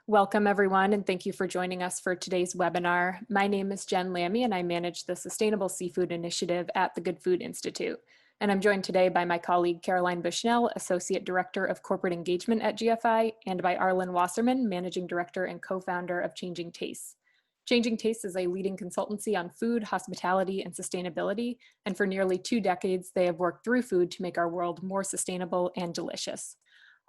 Welcome everyone, and thank you for joining us for today's webinar. My name is Jen Lamy, and I manage the Sustainable Seafood Initiative at the Good Food Institute. And I'm joined today by my colleague Caroline Bushnell, Associate Director of Corporate Engagement at GFI, and by Arlen Wasserman, Managing Director and co-founder of Changing Tastes. Changing Tastes is a leading consultancy on food, hospitality, and sustainability, and for nearly 2 decades, they have worked through food to make our world more sustainable and delicious.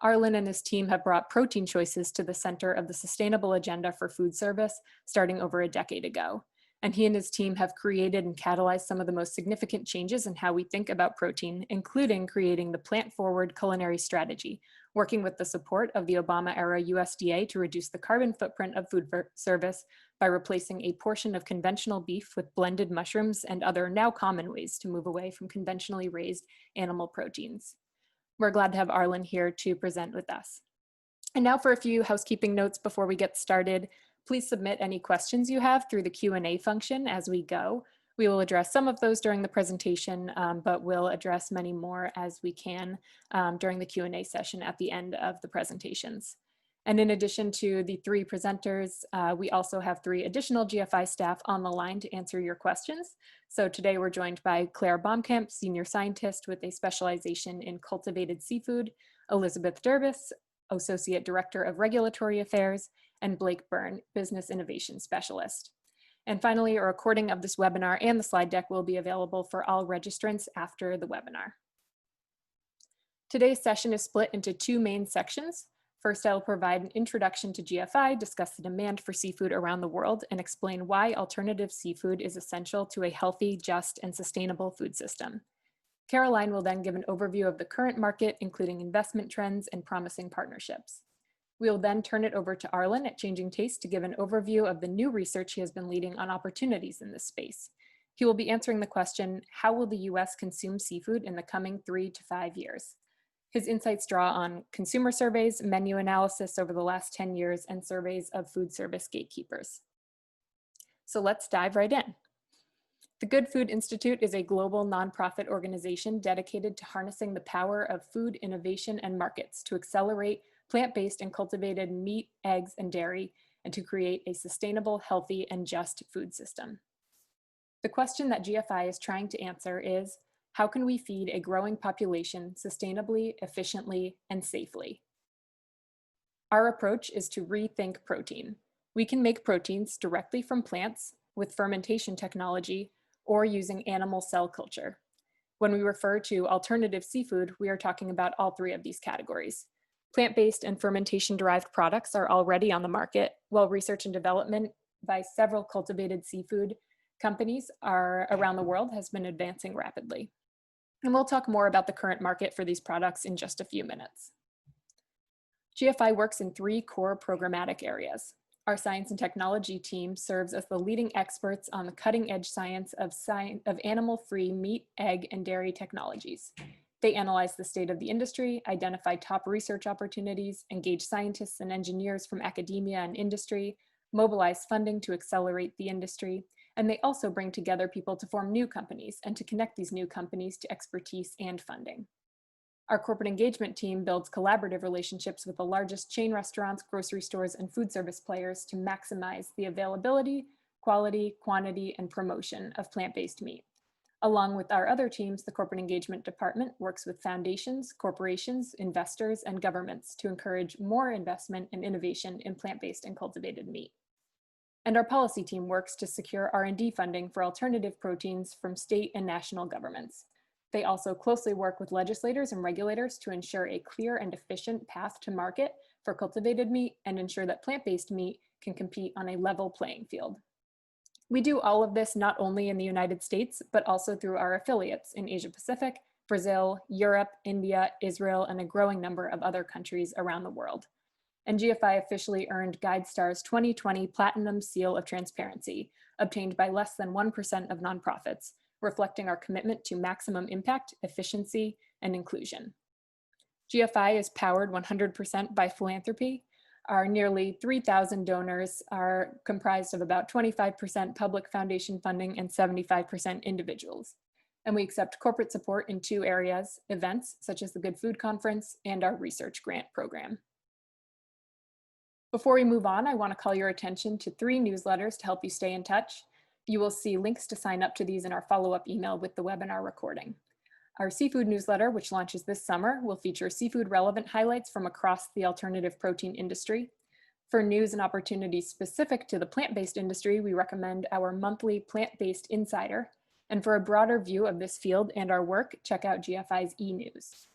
Arlen and his team have brought protein choices to the center of the sustainable agenda for food service starting over a decade ago. And he and his team have created and catalyzed some of the most significant changes in how we think about protein, including creating the plant-forward culinary strategy, working with the support of the Obama-era USDA to reduce the carbon footprint of food service by replacing a portion of conventional beef with blended mushrooms and other now common ways to move away from conventionally raised animal proteins. We're glad to have Arlen here to present with us. And now for a few housekeeping notes before we get started. Please submit any questions you have through the Q&A function as we go. We will address some of those during the presentation, but we'll address many more as we can during the Q&A session at the end of the presentations. And in addition to the 3 presenters, we also have 3 additional GFI staff on the line to answer your questions. So today we're joined by Claire Baumkamp, Senior Scientist with a specialization in cultivated seafood, Elizabeth Durbis, Associate Director of Regulatory Affairs, and Blake Byrne, Business Innovation Specialist. And finally, a recording of this webinar and the slide deck will be available for all registrants after the webinar. Today's session is split into 2 main sections. First, I'll provide an introduction to GFI, discuss the demand for seafood around the world, and explain why alternative seafood is essential to a healthy, just, and sustainable food system. Caroline will then give an overview of the current market, including investment trends and promising partnerships. We will then turn it over to Arlen at Changing Taste to give an overview of the new research he has been leading on opportunities in this space. He will be answering the question, how will the US consume seafood in the coming 3 to 5 years? His insights draw on consumer surveys, menu analysis over the last 10 years, and surveys of food service gatekeepers. So let's dive right in. The Good Food Institute is a global nonprofit organization dedicated to harnessing the power of food innovation and markets to accelerate plant-based and cultivated meat, eggs, and dairy, and to create a sustainable, healthy, and just food system. The question that GFI is trying to answer is, how can we feed a growing population sustainably, efficiently, and safely? Our approach is to rethink protein. We can make proteins directly from plants with fermentation technology or using animal cell culture. When we refer to alternative seafood, we are talking about all 3 of these categories. Plant-based and fermentation-derived products are already on the market, while research and development by several cultivated seafood companies around the world has been advancing rapidly. And we'll talk more about the current market for these products in just a few minutes. GFI works in 3 core programmatic areas. Our science and technology team serves as the leading experts on the cutting-edge science of animal-free meat, egg, and dairy technologies. They analyze the state of the industry, identify top research opportunities, engage scientists and engineers from academia and industry, mobilize funding to accelerate the industry, and they also bring together people to form new companies and to connect these new companies to expertise and funding. Our corporate engagement team builds collaborative relationships with the largest chain restaurants, grocery stores, and food service players to maximize the availability, quality, quantity, and promotion of plant-based meat. Along with our other teams, the corporate engagement department works with foundations, corporations, investors, and governments to encourage more investment and innovation in plant-based and cultivated meat. And our policy team works to secure R&D funding for alternative proteins from state and national governments. They also closely work with legislators and regulators to ensure a clear and efficient path to market for cultivated meat and ensure that plant-based meat can compete on a level playing field. We do all of this not only in the United States, but also through our affiliates in Asia Pacific, Brazil, Europe, India, Israel, and a growing number of other countries around the world. And GFI officially earned GuideStar's 2020 Platinum Seal of Transparency, obtained by less than 1% of nonprofits, reflecting our commitment to maximum impact, efficiency, and inclusion. GFI is powered 100% by philanthropy. Our nearly 3,000 donors are comprised of about 25% public foundation funding and 75% individuals. And we accept corporate support in 2 areas, events such as the Good Food Conference and our research grant program. Before we move on, I want to call your attention to 3 newsletters to help you stay in touch. You will see links to sign up to these in our follow-up email with the webinar recording. Our seafood newsletter, which launches this summer, will feature seafood relevant highlights from across the alternative protein industry. For news and opportunities specific to the plant-based industry, we recommend our monthly Plant-Based Insider. And for a broader view of this field and our work, check out GFI's e-news.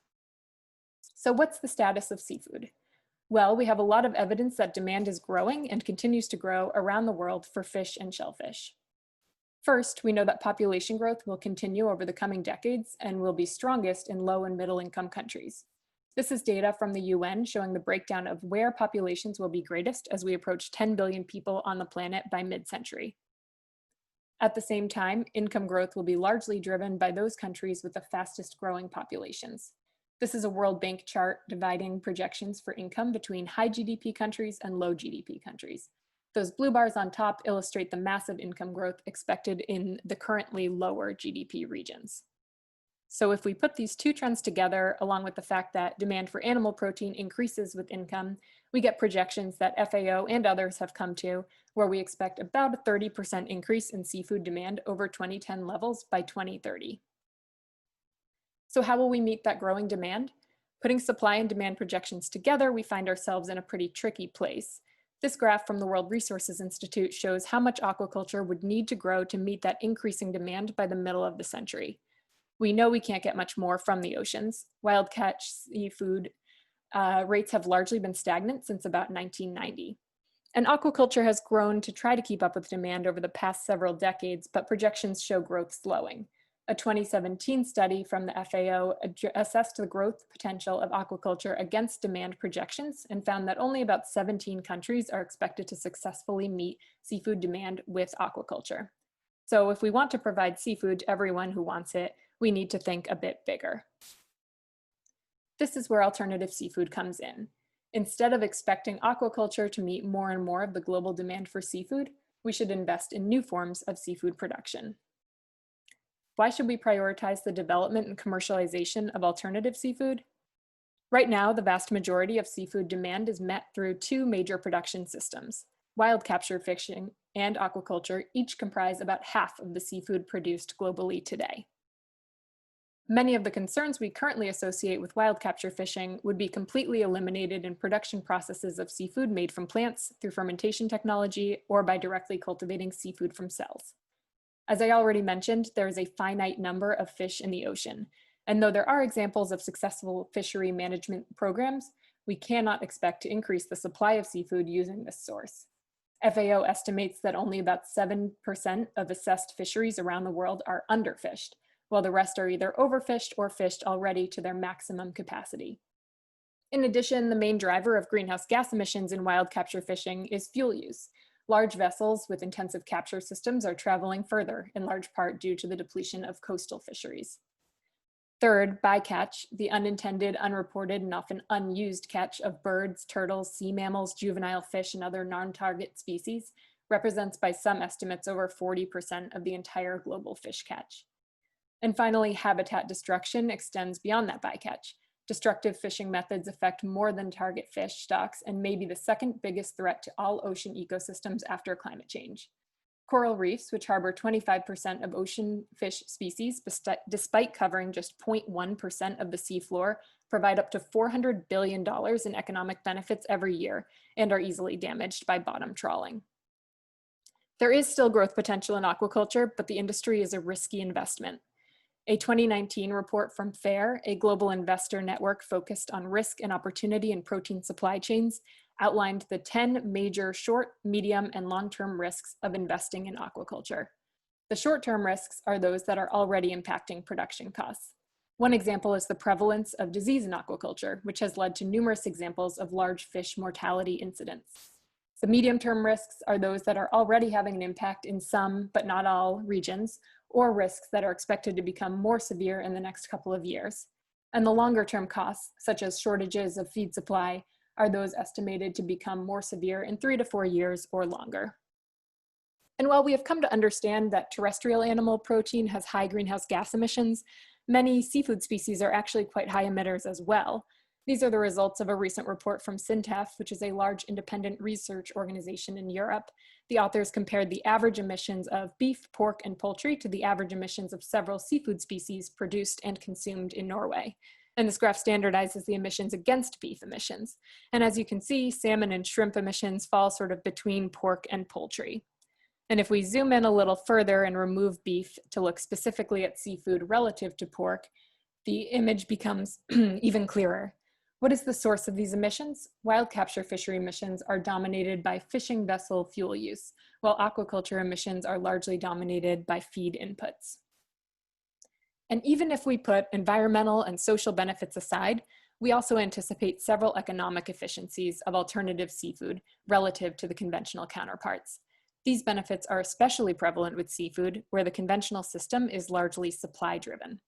So what's the status of seafood? Well, we have a lot of evidence that demand is growing and continues to grow around the world for fish and shellfish. First, we know that population growth will continue over the coming decades and will be strongest in low and middle income countries. This is data from the UN showing the breakdown of where populations will be greatest as we approach 10 billion people on the planet by mid-century. At the same time, income growth will be largely driven by those countries with the fastest growing populations. This is a World Bank chart dividing projections for income between high GDP countries and low GDP countries. Those blue bars on top illustrate the massive income growth expected in the currently lower GDP regions. So if we put these two trends together, along with the fact that demand for animal protein increases with income, we get projections that FAO and others have come to, where we expect about a 30% increase in seafood demand over 2010 levels by 2030. So how will we meet that growing demand? Putting supply and demand projections together, we find ourselves in a pretty tricky place. This graph from the World Resources Institute shows how much aquaculture would need to grow to meet that increasing demand by the middle of the century. We know we can't get much more from the oceans. Wild catch seafood rates have largely been stagnant since about 1990. And aquaculture has grown to try to keep up with demand over the past several decades, but projections show growth slowing. A 2017 study from the FAO assessed the growth potential of aquaculture against demand projections and found that only about 17 countries are expected to successfully meet seafood demand with aquaculture. So if we want to provide seafood to everyone who wants it, we need to think a bit bigger. This is where alternative seafood comes in. Instead of expecting aquaculture to meet more and more of the global demand for seafood, we should invest in new forms of seafood production. Why should we prioritize the development and commercialization of alternative seafood? Right now, the vast majority of seafood demand is met through 2 major production systems. Wild capture fishing and aquaculture each comprise about half of the seafood produced globally today. Many of the concerns we currently associate with wild capture fishing would be completely eliminated in production processes of seafood made from plants through fermentation technology or by directly cultivating seafood from cells. As I already mentioned, there is a finite number of fish in the ocean, and though there are examples of successful fishery management programs, we cannot expect to increase the supply of seafood using this source. FAO estimates that only about 7% of assessed fisheries around the world are underfished, while the rest are either overfished or fished already to their maximum capacity. In addition, the main driver of greenhouse gas emissions in wild capture fishing is fuel use. Large vessels with intensive capture systems are traveling further, in large part due to the depletion of coastal fisheries. Third, bycatch, the unintended, unreported, and often unused catch of birds, turtles, sea mammals, juvenile fish, and other non-target species, represents by some estimates over 40% of the entire global fish catch. And finally, habitat destruction extends beyond that bycatch. Destructive fishing methods affect more than target fish stocks and may be the second biggest threat to all ocean ecosystems after climate change. Coral reefs, which harbor 25% of ocean fish species, despite covering just 0.1% of the seafloor, provide up to $400 billion in economic benefits every year and are easily damaged by bottom trawling. There is still growth potential in aquaculture, but the industry is a risky investment. A 2019 report from FAIR, a global investor network focused on risk and opportunity in protein supply chains, outlined the 10 major short, medium, and long-term risks of investing in aquaculture. The short-term risks are those that are already impacting production costs. One example is the prevalence of disease in aquaculture, which has led to numerous examples of large fish mortality incidents. The medium-term risks are those that are already having an impact in some, but not all, regions, or risks that are expected to become more severe in the next couple of years. And the longer-term costs, such as shortages of feed supply, are those estimated to become more severe in 3 to 4 years or longer. And while we have come to understand that terrestrial animal protein has high greenhouse gas emissions, many seafood species are actually quite high emitters as well. These are the results of a recent report from SINTEF, which is a large independent research organization in Europe. The authors compared the average emissions of beef, pork, and poultry to the average emissions of several seafood species produced and consumed in Norway. And this graph standardizes the emissions against beef emissions. And as you can see, salmon and shrimp emissions fall sort of between pork and poultry. And if we zoom in a little further and remove beef to look specifically at seafood relative to pork, the image becomes even clearer. What is the source of these emissions? Wild capture fishery emissions are dominated by fishing vessel fuel use, while aquaculture emissions are largely dominated by feed inputs. And even if we put environmental and social benefits aside, we also anticipate several economic efficiencies of alternative seafood relative to the conventional counterparts. These benefits are especially prevalent with seafood, where the conventional system is largely supply-driven.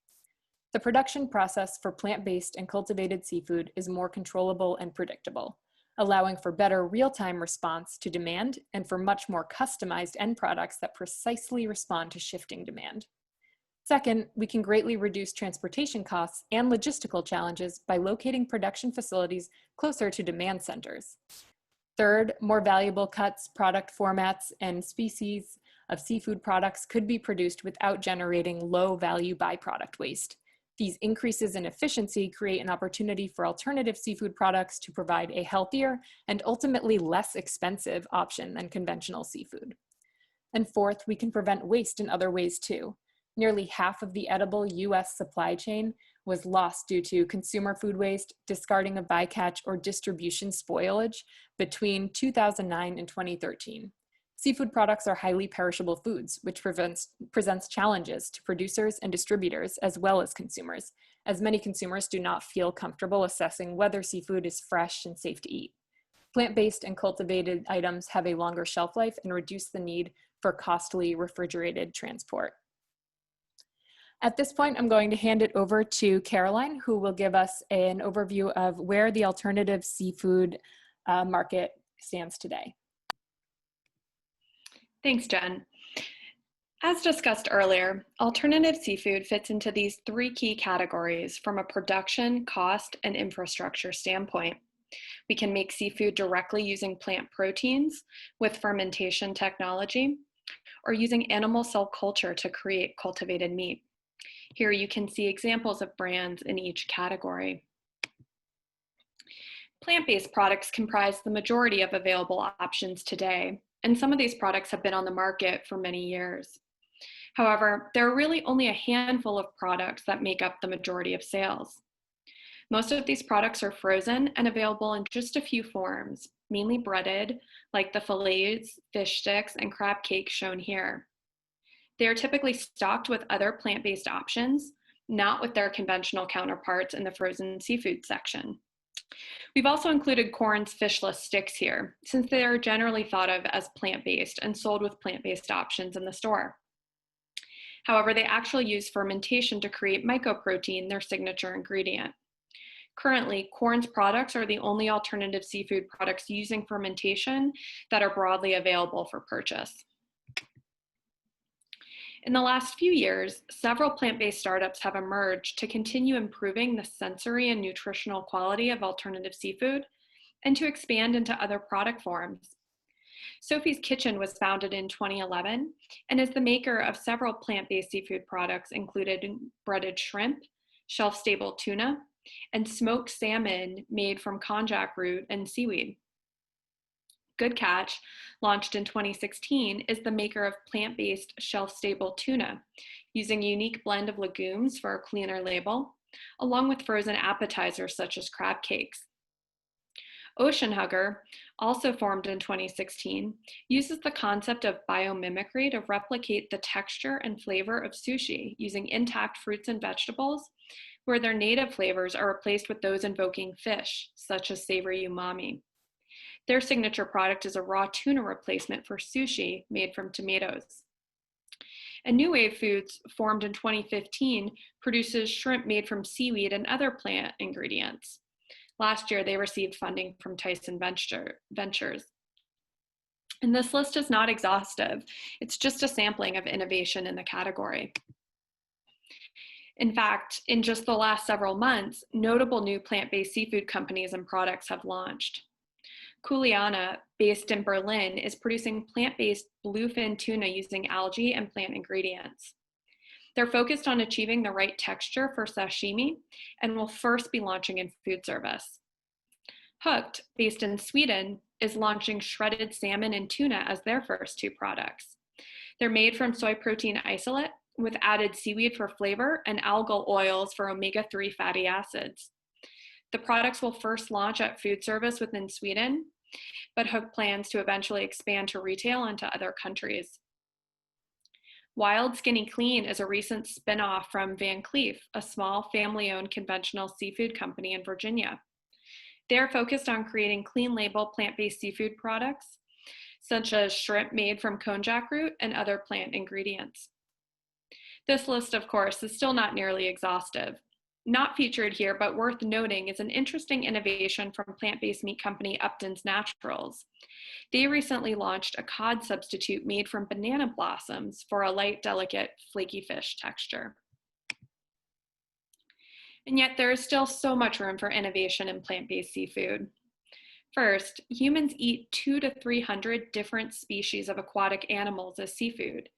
The production process for plant-based and cultivated seafood is more controllable and predictable, allowing for better real-time response to demand and for much more customized end products that precisely respond to shifting demand. Second, we can greatly reduce transportation costs and logistical challenges by locating production facilities closer to demand centers. Third, more valuable cuts, product formats, and species of seafood products could be produced without generating low-value byproduct waste. These increases in efficiency create an opportunity for alternative seafood products to provide a healthier and ultimately less expensive option than conventional seafood. And fourth, we can prevent waste in other ways too. Nearly half of the edible US supply chain was lost due to consumer food waste, discarding of bycatch, or distribution spoilage between 2009 and 2013. Seafood products are highly perishable foods, which presents challenges to producers and distributors as well as consumers, as many consumers do not feel comfortable assessing whether seafood is fresh and safe to eat. Plant-based and cultivated items have a longer shelf life and reduce the need for costly refrigerated transport. At this point, I'm going to hand it over to Caroline, who will give us an overview of where the alternative seafood market stands today. Thanks, Jen. As discussed earlier, alternative seafood fits into these three key categories from a production, cost, and infrastructure standpoint. We can make seafood directly using plant proteins with fermentation technology, or using animal cell culture to create cultivated meat. Here you can see examples of brands in each category. Plant-based products comprise the majority of available options today, and some of these products have been on the market for many years. However, there are really only a handful of products that make up the majority of sales. Most of these products are frozen and available in just a few forms, mainly breaded, like the fillets, fish sticks, and crab cakes shown here. They are typically stocked with other plant-based options, not with their conventional counterparts in the frozen seafood section. We've also included Corn's fishless sticks here, since they are generally thought of as plant-based and sold with plant-based options in the store. However, they actually use fermentation to create mycoprotein, their signature ingredient. Currently, Corn's products are the only alternative seafood products using fermentation that are broadly available for purchase. In the last few years, several plant-based startups have emerged to continue improving the sensory and nutritional quality of alternative seafood and to expand into other product forms. Sophie's Kitchen was founded in 2011 and is the maker of several plant-based seafood products, including breaded shrimp, shelf-stable tuna, and smoked salmon made from konjac root and seaweed. Good Catch, launched in 2016, is the maker of plant-based shelf-stable tuna, using a unique blend of legumes for a cleaner label, along with frozen appetizers such as crab cakes. Ocean Hugger, also formed in 2016, uses the concept of biomimicry to replicate the texture and flavor of sushi using intact fruits and vegetables, where their native flavors are replaced with those invoking fish, such as savory umami. Their signature product is a raw tuna replacement for sushi made from tomatoes. And New Wave Foods, formed in 2015, produces shrimp made from seaweed and other plant ingredients. Last year, they received funding from Tyson Ventures. And this list is not exhaustive. It's just a sampling of innovation in the category. In fact, in just the last several months, notable new plant-based seafood companies and products have launched. Kuliana, based in Berlin, is producing plant-based bluefin tuna using algae and plant ingredients. They're focused on achieving the right texture for sashimi and will first be launching in food service. Hooked, based in Sweden, is launching shredded salmon and tuna as their first two products. They're made from soy protein isolate with added seaweed for flavor and algal oils for omega-3 fatty acids. The products will first launch at food service within Sweden, but Hook plans to eventually expand to retail into other countries. Wild Skinny Clean is a recent spin-off from Van Cleef, a small family-owned conventional seafood company in Virginia. They're focused on creating clean label plant-based seafood products, such as shrimp made from konjac root and other plant ingredients. This list, of course, is still not nearly exhaustive. Not featured here, but worth noting, is an interesting innovation from plant-based meat company Upton's Naturals. They recently launched a cod substitute made from banana blossoms for a light, delicate, flaky fish texture. And yet there is still so much room for innovation in plant-based seafood. First, humans eat 200 to 300 different species of aquatic animals as seafood,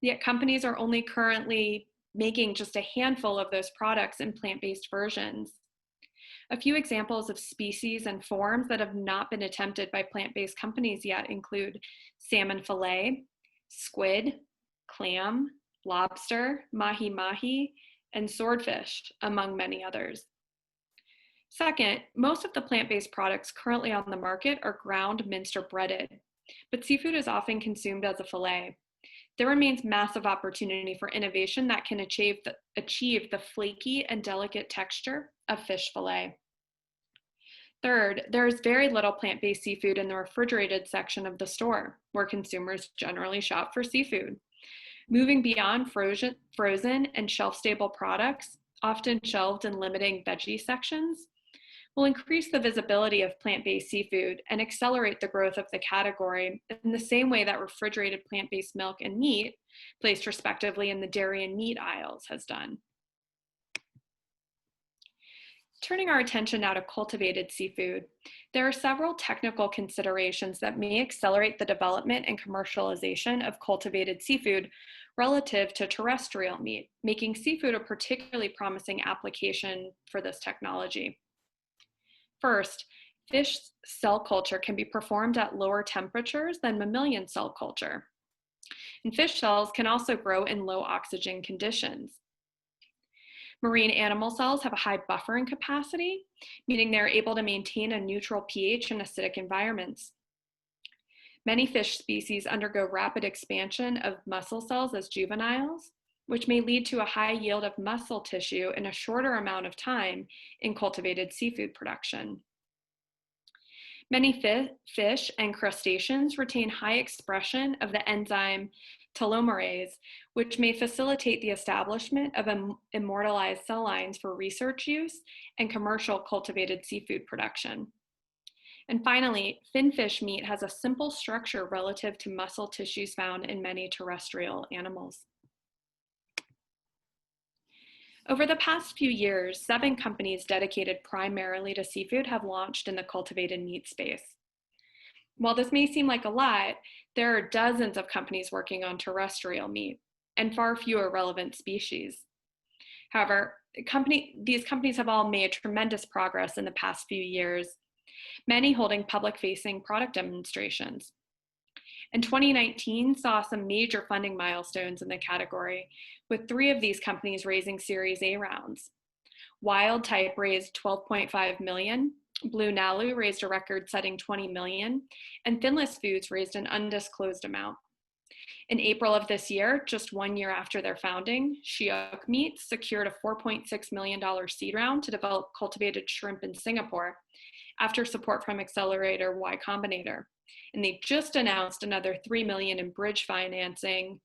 yet companies are only currently making just a handful of those products in plant-based versions. A few examples of species and forms that have not been attempted by plant-based companies yet include salmon fillet, squid, clam, lobster, mahi-mahi, and swordfish, among many others. Second, most of the plant-based products currently on the market are ground, minced, or breaded, but seafood is often consumed as a fillet. There remains massive opportunity for innovation that can achieve the flaky and delicate texture of fish fillet. Third, there is very little plant-based seafood in the refrigerated section of the store, where consumers generally shop for seafood. Moving beyond frozen and shelf-stable products, often shelved in limiting veggie sections, will increase the visibility of plant-based seafood and accelerate the growth of the category in the same way that refrigerated plant-based milk and meat, placed respectively in the dairy and meat aisles, has done. Turning our attention now to cultivated seafood, there are several technical considerations that may accelerate the development and commercialization of cultivated seafood relative to terrestrial meat, making seafood a particularly promising application for this technology. First, fish cell culture can be performed at lower temperatures than mammalian cell culture. And fish cells can also grow in low oxygen conditions. Marine animal cells have a high buffering capacity, meaning they're able to maintain a neutral pH in acidic environments. Many fish species undergo rapid expansion of muscle cells as juveniles, which may lead to a high yield of muscle tissue in a shorter amount of time in cultivated seafood production. Many fish and crustaceans retain high expression of the enzyme telomerase, which may facilitate the establishment of immortalized cell lines for research use and commercial cultivated seafood production. And finally, finfish meat has a simple structure relative to muscle tissues found in many terrestrial animals. Over the past few years, 7 companies dedicated primarily to seafood have launched in the cultivated meat space. While this may seem like a lot, there are dozens of companies working on terrestrial meat and far fewer relevant species. However, these companies have all made tremendous progress in the past few years, many holding public-facing product demonstrations. And 2019 saw some major funding milestones in the category, with 3 of these companies raising Series A rounds. Wild Type raised $12.5 million, Blue Nalu raised a record-setting $20 million, and Finless Foods raised an undisclosed amount. In April of this year, just 1 year after their founding, Shiok Meats secured a $4.6 million seed round to develop cultivated shrimp in Singapore after support from accelerator Y Combinator. And they just announced another $3 million in bridge financing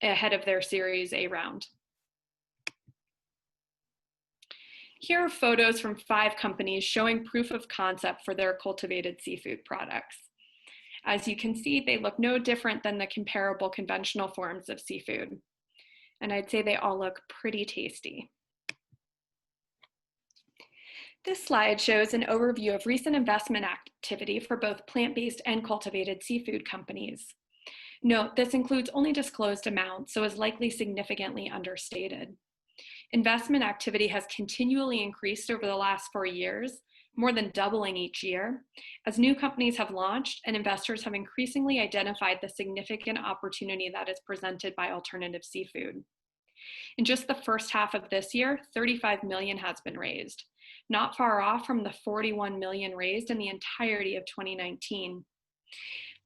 ahead of their Series A round. Here are photos from 5 companies showing proof of concept for their cultivated seafood products. As you can see, they look no different than the comparable conventional forms of seafood. And I'd say they all look pretty tasty. This slide shows an overview of recent investment activity for both plant-based and cultivated seafood companies. Note, this includes only disclosed amounts, so is likely significantly understated. Investment activity has continually increased over the last 4 years, more than doubling each year, as new companies have launched and investors have increasingly identified the significant opportunity that is presented by alternative seafood. In just the first half of this year, 35 million has been raised, not far off from the 41 million raised in the entirety of 2019.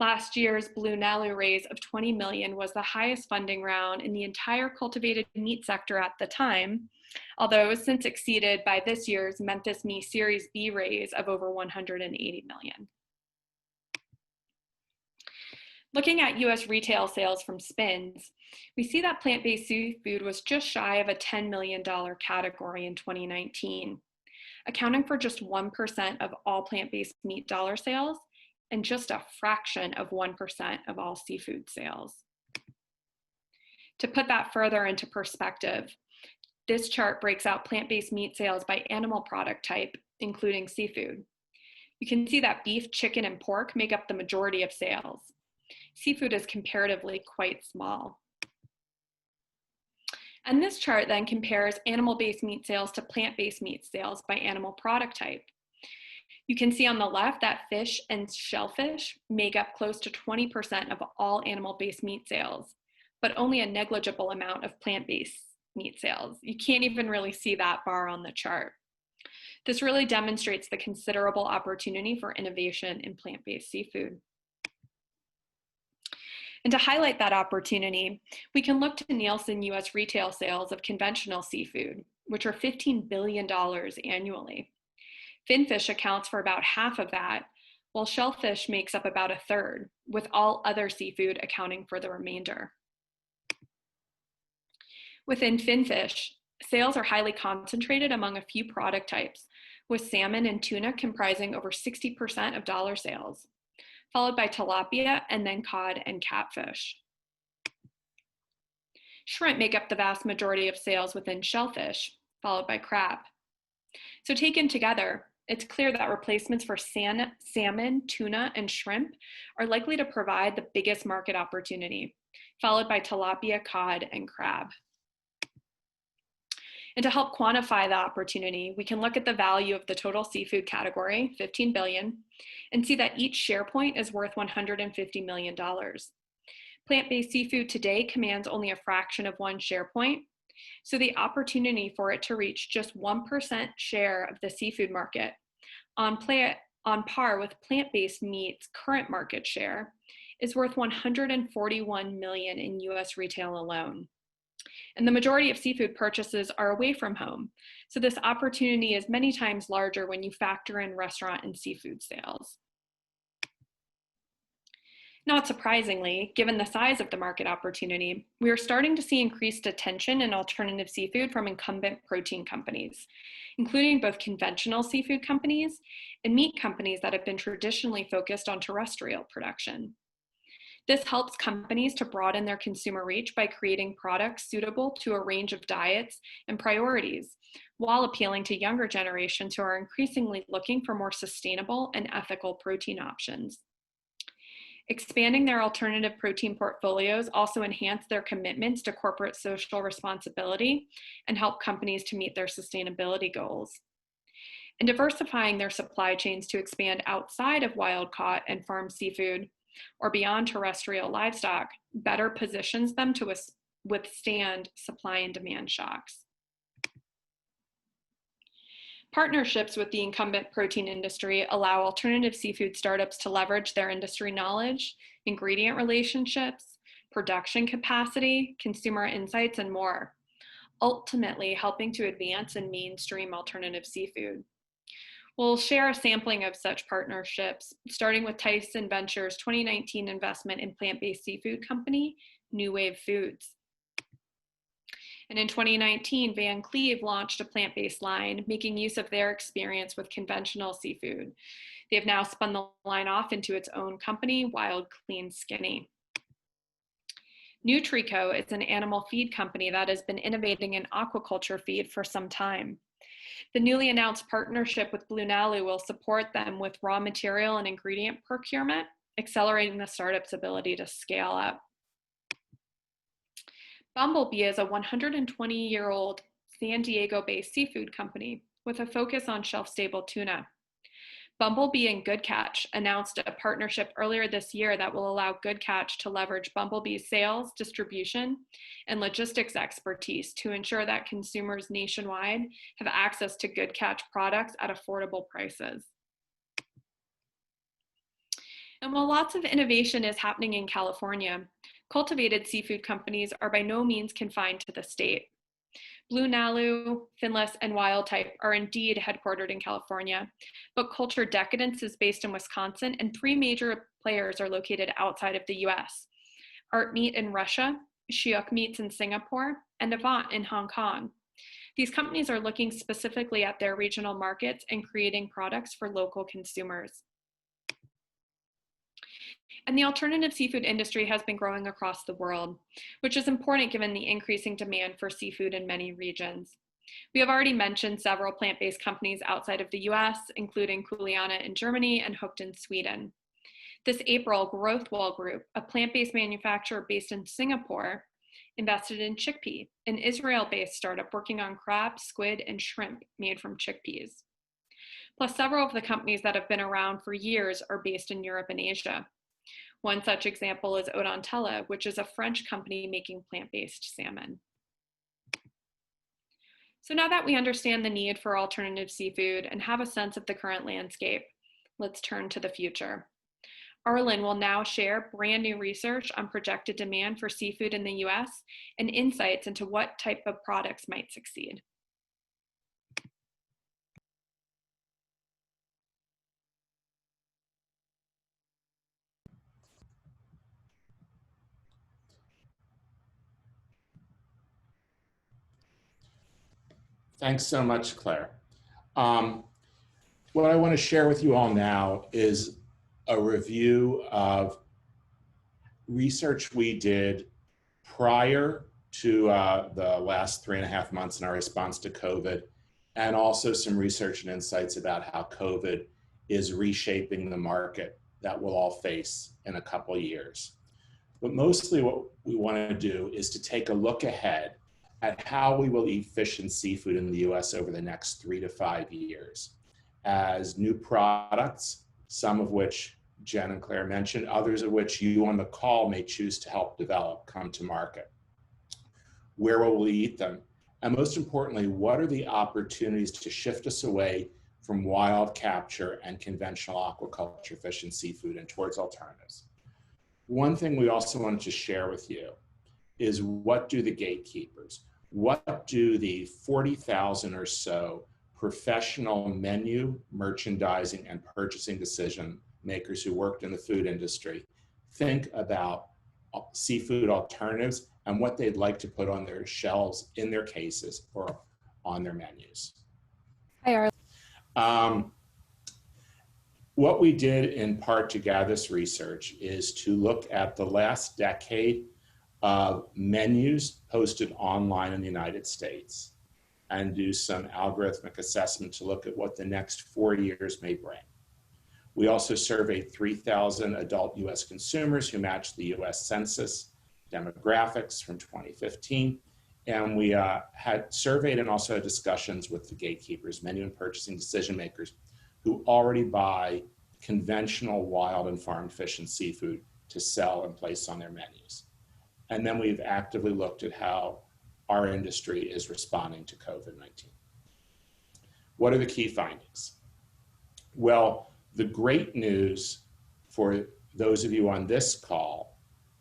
Last year's Blue Nalu raise of 20 million was the highest funding round in the entire cultivated meat sector at the time, although it was since exceeded by this year's Memphis Me Series B raise of over 180 million. Looking at US retail sales from SPINS, we see that plant-based seafood was just shy of a $10 million category in 2019, accounting for just 1% of all plant-based meat dollar sales and just a fraction of 1% of all seafood sales. To put that further into perspective, this chart breaks out plant-based meat sales by animal product type, including seafood. You can see that beef, chicken, and pork make up the majority of sales. Seafood is comparatively quite small. And this chart then compares animal-based meat sales to plant-based meat sales by animal product type. You can see on the left that fish and shellfish make up close to 20% of all animal-based meat sales, but only a negligible amount of plant-based meat sales. You can't even really see that bar on the chart. This really demonstrates the considerable opportunity for innovation in plant-based seafood. And to highlight that opportunity, we can look to Nielsen US retail sales of conventional seafood, which are $15 billion annually. Finfish accounts for about half of that, while shellfish makes up about a third, with all other seafood accounting for the remainder. Within finfish, sales are highly concentrated among a few product types, with salmon and tuna comprising over 60% of dollar sales, followed by tilapia and then cod and catfish. Shrimp make up the vast majority of sales within shellfish, followed by crab. So taken together, it's clear that replacements for salmon, tuna, and shrimp are likely to provide the biggest market opportunity, followed by tilapia, cod, and crab. And to help quantify the opportunity, we can look at the value of the total seafood category, 15 billion, and see that each share point is worth $150 million. Plant-based seafood today commands only a fraction of one share point, so the opportunity for it to reach just 1% share of the seafood market, on par with plant-based meat's current market share, is worth $141 million in US retail alone. And the majority of seafood purchases are away from home, so this opportunity is many times larger when you factor in restaurant and seafood sales. Not surprisingly, given the size of the market opportunity, we are starting to see increased attention in alternative seafood from incumbent protein companies, including both conventional seafood companies and meat companies that have been traditionally focused on terrestrial production. This helps companies to broaden their consumer reach by creating products suitable to a range of diets and priorities, while appealing to younger generations who are increasingly looking for more sustainable and ethical protein options. Expanding their alternative protein portfolios also enhance their commitments to corporate social responsibility and help companies to meet their sustainability goals. And diversifying their supply chains to expand outside of wild-caught and farmed seafood or beyond terrestrial livestock better positions them to withstand supply and demand shocks. Partnerships with the incumbent protein industry allow alternative seafood startups to leverage their industry knowledge, ingredient relationships, production capacity, consumer insights, and more, ultimately helping to advance and mainstream alternative seafood. We'll share a sampling of such partnerships, starting with Tyson Ventures' 2019 investment in plant-based seafood company, New Wave Foods. And in 2019, Van Cleve launched a plant-based line, making use of their experience with conventional seafood. They have now spun the line off into its own company, Wild Clean Skinny. Nutrico is an animal feed company that has been innovating in aquaculture feed for some time. The newly announced partnership with Blue Nalu will support them with raw material and ingredient procurement, accelerating the startup's ability to scale up. Bumblebee is a 120-year-old San Diego-based seafood company with a focus on shelf-stable tuna. Bumblebee and Good Catch announced a partnership earlier this year that will allow Good Catch to leverage Bumblebee's sales, distribution, and logistics expertise to ensure that consumers nationwide have access to Good Catch products at affordable prices. And while lots of innovation is happening in California, cultivated seafood companies are by no means confined to the state. Blue Nalu, Finless, and Wild Type are indeed headquartered in California, but Culture Decadence is based in Wisconsin, and 3 major players are located outside of the US. Art Meat in Russia, Shiok Meats in Singapore, and Avant in Hong Kong. These companies are looking specifically at their regional markets and creating products for local consumers. And the alternative seafood industry has been growing across the world, which is important given the increasing demand for seafood in many regions. We have already mentioned several plant-based companies outside of the US, including Kuliana in Germany and Hooked in Sweden. This April, Growth Wall Group, a plant-based manufacturer based in Singapore, invested in Chickpea, an Israel-based startup working on crab, squid, and shrimp made from chickpeas. Plus, several of the companies that have been around for years are based in Europe and Asia. One such example is Odentella, which is a French company making plant-based salmon. So now that we understand the need for alternative seafood and have a sense of the current landscape, let's turn to the future. Arlen will now share brand new research on projected demand for seafood in the US and insights into what type of products might succeed. Thanks so much, Claire. What I want to share with you all now is a review of research we did prior to the last 3.5 months in our response to COVID, and also some research and insights about how COVID is reshaping the market that we'll all face in a couple of years. But mostly what we want to do is to take a look ahead at how we will eat fish and seafood in the US over the next 3 to 5 years as new products, some of which Jen and Claire mentioned, others of which you on the call may choose to help develop, come to market. Where will we eat them? And most importantly, what are the opportunities to shift us away from wild capture and conventional aquaculture, fish and seafood, and towards alternatives? One thing we also wanted to share with you is, what do the gatekeepers, what do the 40,000 or so professional menu, merchandising, and purchasing decision makers who worked in the food industry think about seafood alternatives and what they'd like to put on their shelves, in their cases, or on their menus? Hi, Arlen. What we did in part to gather this research is to look at the last decade of menus posted online in the United States and do some algorithmic assessment to look at what the next 4 years may bring. We also surveyed 3,000 adult US consumers who matched the US Census demographics from 2015. And we had surveyed and also had discussions with the gatekeepers, menu and purchasing decision makers, who already buy conventional wild and farmed fish and seafood to sell and place on their menus. And then we've actively looked at how our industry is responding to COVID-19. What are the key findings? Well, the great news for those of you on this call,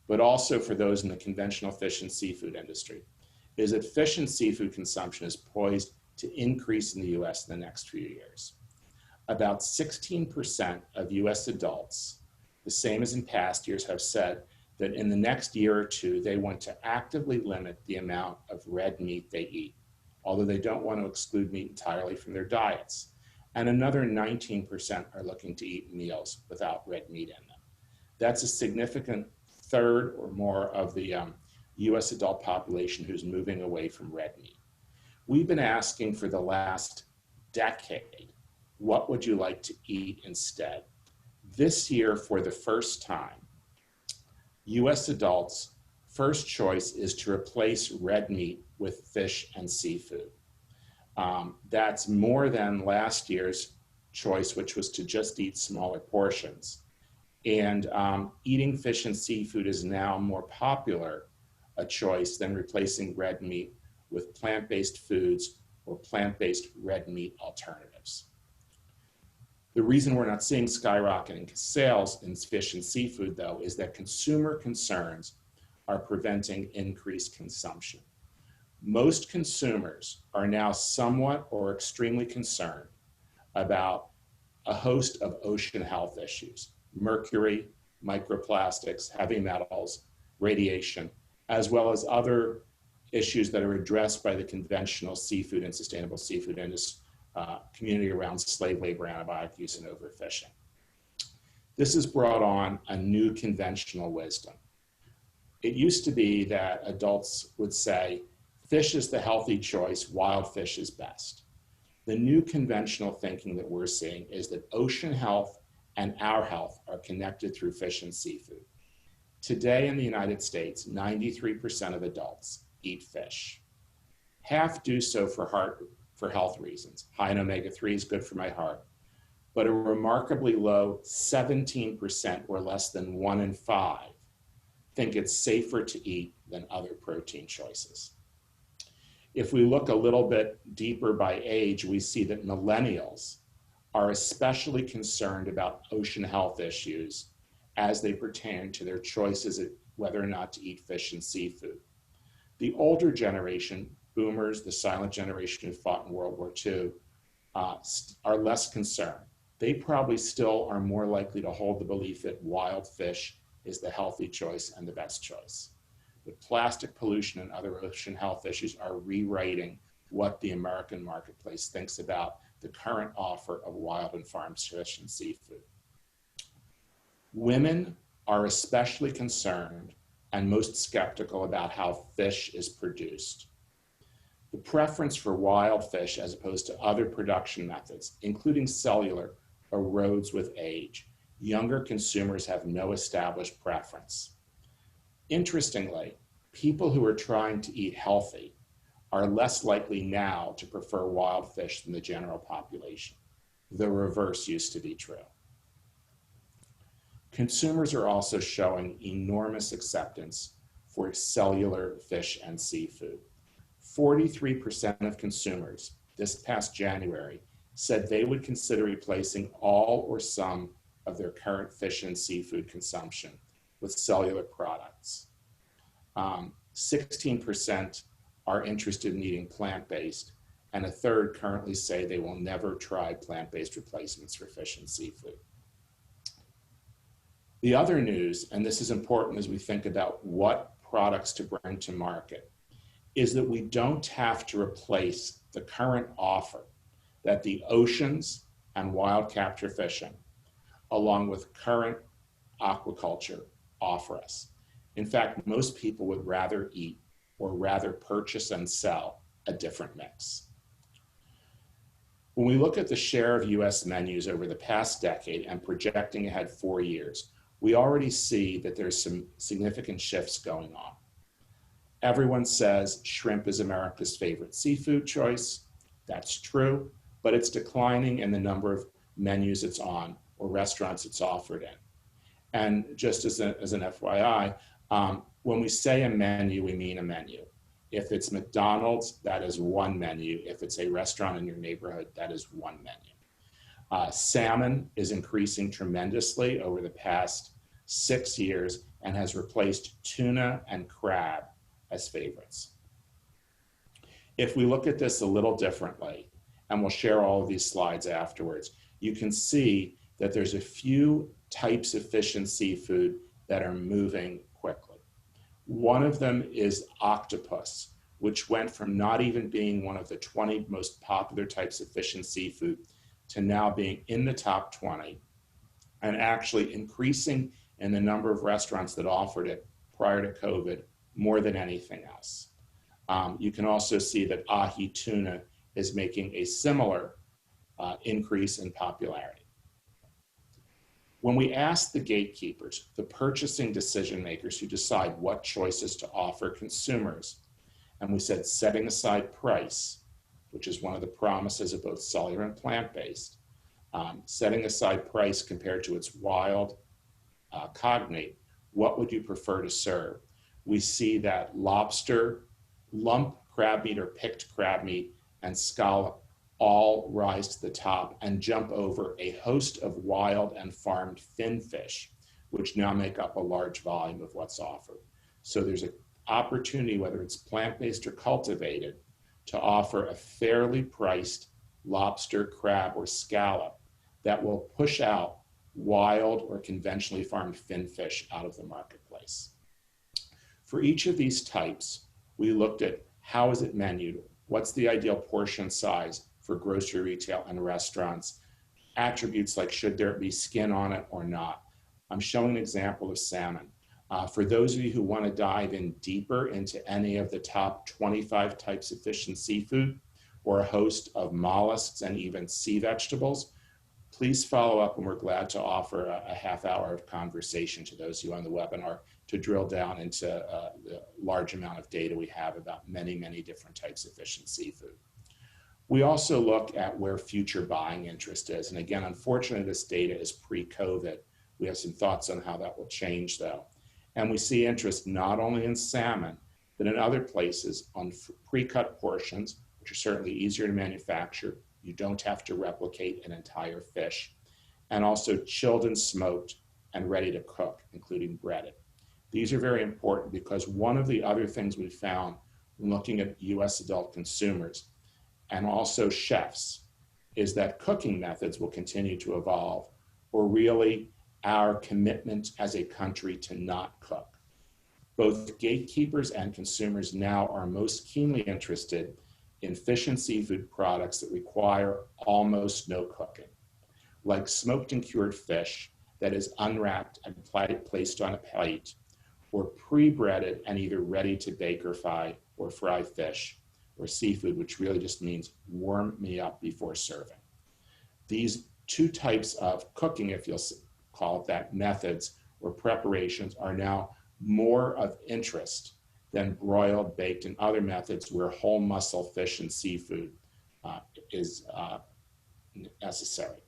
but also for those in the conventional fish and seafood industry, is that fish and seafood consumption is poised to increase in the US in the next few years. About 16% of US adults, the same as in past years, have said that in the next year or two, they want to actively limit the amount of red meat they eat, although they don't want to exclude meat entirely from their diets. And another 19% are looking to eat meals without red meat in them. That's a significant third or more of the US adult population who's moving away from red meat. We've been asking for the last decade, what would you like to eat instead? This year, for the first time, US adults' first choice is to replace red meat with fish and seafood. That's more than last year's choice, which was to just eat smaller portions. And eating fish and seafood is now more popular a choice than replacing red meat with plant-based foods or plant-based red meat alternatives. The reason we're not seeing skyrocketing sales in fish and seafood, though, is that consumer concerns are preventing increased consumption. Most consumers are now somewhat or extremely concerned about a host of ocean health issues: mercury, microplastics, heavy metals, radiation, as well as other issues that are addressed by the conventional seafood and sustainable seafood industry community around slave labor, antibiotic use, and overfishing. This has brought on a new conventional wisdom. It used to be that adults would say, fish is the healthy choice, wild fish is best. The new conventional thinking that we're seeing is that ocean health and our health are connected through fish and seafood. Today in the United States, 93% of adults eat fish. Half do so for health reasons. High in omega-3 is good for my heart. But a remarkably low 17%, or less than 1 in 5, think it's safer to eat than other protein choices. If we look a little bit deeper by age, we see that millennials are especially concerned about ocean health issues as they pertain to their choices of whether or not to eat fish and seafood. The older generation, boomers, the silent generation who fought in World War II, are less concerned. They probably still are more likely to hold the belief that wild fish is the healthy choice and the best choice. But plastic pollution and other ocean health issues are rewriting what the American marketplace thinks about the current offer of wild and farm fish and seafood. Women are especially concerned and most skeptical about how fish is produced. The preference for wild fish as opposed to other production methods, including cellular, erodes with age. Younger consumers have no established preference. Interestingly, people who are trying to eat healthy are less likely now to prefer wild fish than the general population. The reverse used to be true. Consumers are also showing enormous acceptance for cellular fish and seafood. 43% of consumers this past January said they would consider replacing all or some of their current fish and seafood consumption with cellular products. 16% are interested in eating plant-based, and a third currently say they will never try plant-based replacements for fish and seafood. The other news, and this is important as we think about what products to bring to market, is that we don't have to replace the current offer that the oceans and wild capture fishing, along with current aquaculture, offer us. In fact, most people would rather eat or rather purchase and sell a different mix. When we look at the share of US menus over the past decade and projecting ahead 4 years, we already see that there's some significant shifts going on. Everyone says shrimp is America's favorite seafood choice. That's true, but it's declining in the number of menus it's on or restaurants it's offered in. And just as an FYI, when we say a menu, we mean a menu. If it's McDonald's, that is one menu. If it's a restaurant in your neighborhood, that is one menu. Salmon is increasing tremendously over the past 6 years and has replaced tuna and crab as favorites. If we look at this a little differently, and we'll share all of these slides afterwards, you can see that there's a few types of fish and seafood that are moving quickly. One of them is octopus, which went from not even being one of the 20 most popular types of fish and seafood to now being in the top 20 and actually increasing in the number of restaurants that offered it prior to COVID more than anything else. You can also see that ahi tuna is making a similar increase in popularity. When we ask the gatekeepers, the purchasing decision makers who decide what choices to offer consumers, and we said setting aside price, which is one of the promises of both cellular and plant-based, setting aside price compared to its wild cognate, what would you prefer to serve? We see that lobster, lump crab meat or picked crab meat, and scallop all rise to the top and jump over a host of wild and farmed fin fish, which now make up a large volume of what's offered. So there's an opportunity, whether it's plant-based or cultivated, to offer a fairly priced lobster, crab, or scallop that will push out wild or conventionally farmed fin fish out of the marketplace. For each of these types, we looked at how is it menued, what's the ideal portion size for grocery, retail, and restaurants, attributes like should there be skin on it or not. I'm showing an example of salmon. For those of you who want to dive in deeper into any of the top 25 types of fish and seafood, or a host of mollusks and even sea vegetables, please follow up, and we're glad to offer a half hour of conversation to those of you on the webinar to drill down into the large amount of data we have about many, many different types of fish and seafood. We also look at where future buying interest is. And again, unfortunately, this data is pre-COVID. We have some thoughts on how that will change though. And we see interest not only in salmon, but in other places on pre-cut portions, which are certainly easier to manufacture. You don't have to replicate an entire fish. And also chilled and smoked and ready to cook, including breaded. These are very important because one of the other things we found when looking at US adult consumers and also chefs is that cooking methods will continue to evolve, or really our commitment as a country to not cook. Both gatekeepers and consumers now are most keenly interested in fish and seafood products that require almost no cooking, like smoked and cured fish that is unwrapped and placed on a plate, or pre-breaded and either ready to bake or fry fish, or seafood, which really just means warm me up before serving. These two types of cooking, if you'll call it that, methods or preparations are now more of interest than broiled, baked, and other methods where whole muscle fish and seafood is necessary.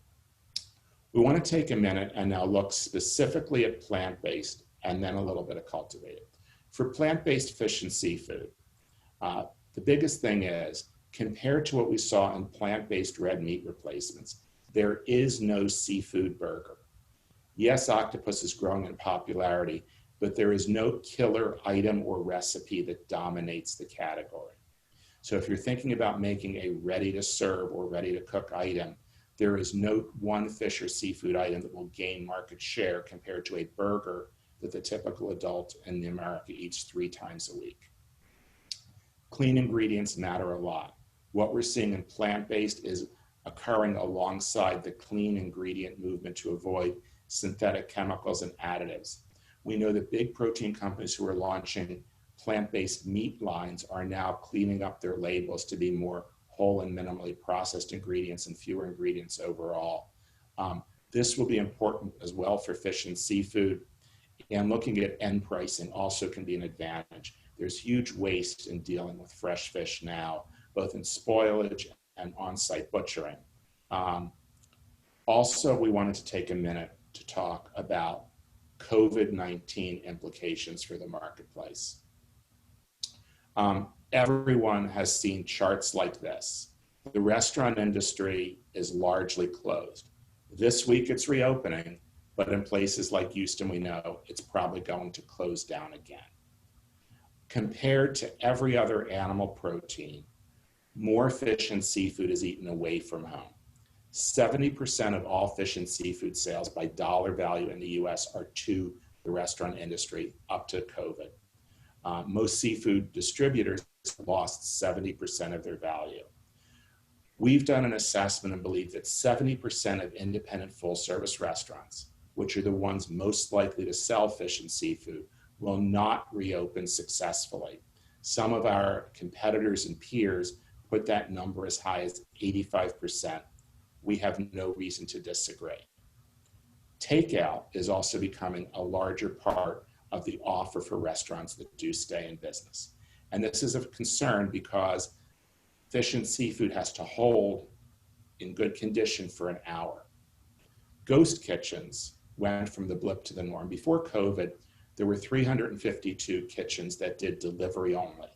We want to take a minute and now look specifically at plant-based and then a little bit of cultivated. For plant-based fish and seafood, the biggest thing is, compared to what we saw in plant-based red meat replacements, there is no seafood burger. Yes, octopus is growing in popularity, but there is no killer item or recipe that dominates the category. So if you're thinking about making a ready to serve or ready to cook item, there is no one fish or seafood item that will gain market share compared to a burger that the typical adult in America eats 3 times a week. Clean ingredients matter a lot. What we're seeing in plant-based is occurring alongside the clean ingredient movement to avoid synthetic chemicals and additives. We know that big protein companies who are launching plant-based meat lines are now cleaning up their labels to be more whole and minimally processed ingredients and fewer ingredients overall. This will be important as well for fish and seafood, and looking at end pricing also can be an advantage. There's huge waste in dealing with fresh fish now, both in spoilage and on-site butchering. Also, we wanted to take a minute to talk about COVID-19 implications for the marketplace. Everyone has seen charts like this. The restaurant industry is largely closed. This week it's reopening, but in places like Houston, we know it's probably going to close down again. Compared to every other animal protein, more fish and seafood is eaten away from home. 70% of all fish and seafood sales by dollar value in the US are to the restaurant industry up to COVID. Most seafood distributors lost 70% of their value. We've done an assessment and believe that 70% of independent full-service restaurants, which are the ones most likely to sell fish and seafood, will not reopen successfully. Some of our competitors and peers put that number as high as 85%. We have no reason to disagree. Takeout is also becoming a larger part of the offer for restaurants that do stay in business. And this is of concern because fish and seafood has to hold in good condition for an hour. Ghost kitchens went from the blip to the norm. Before COVID, there were 352 kitchens that did delivery only.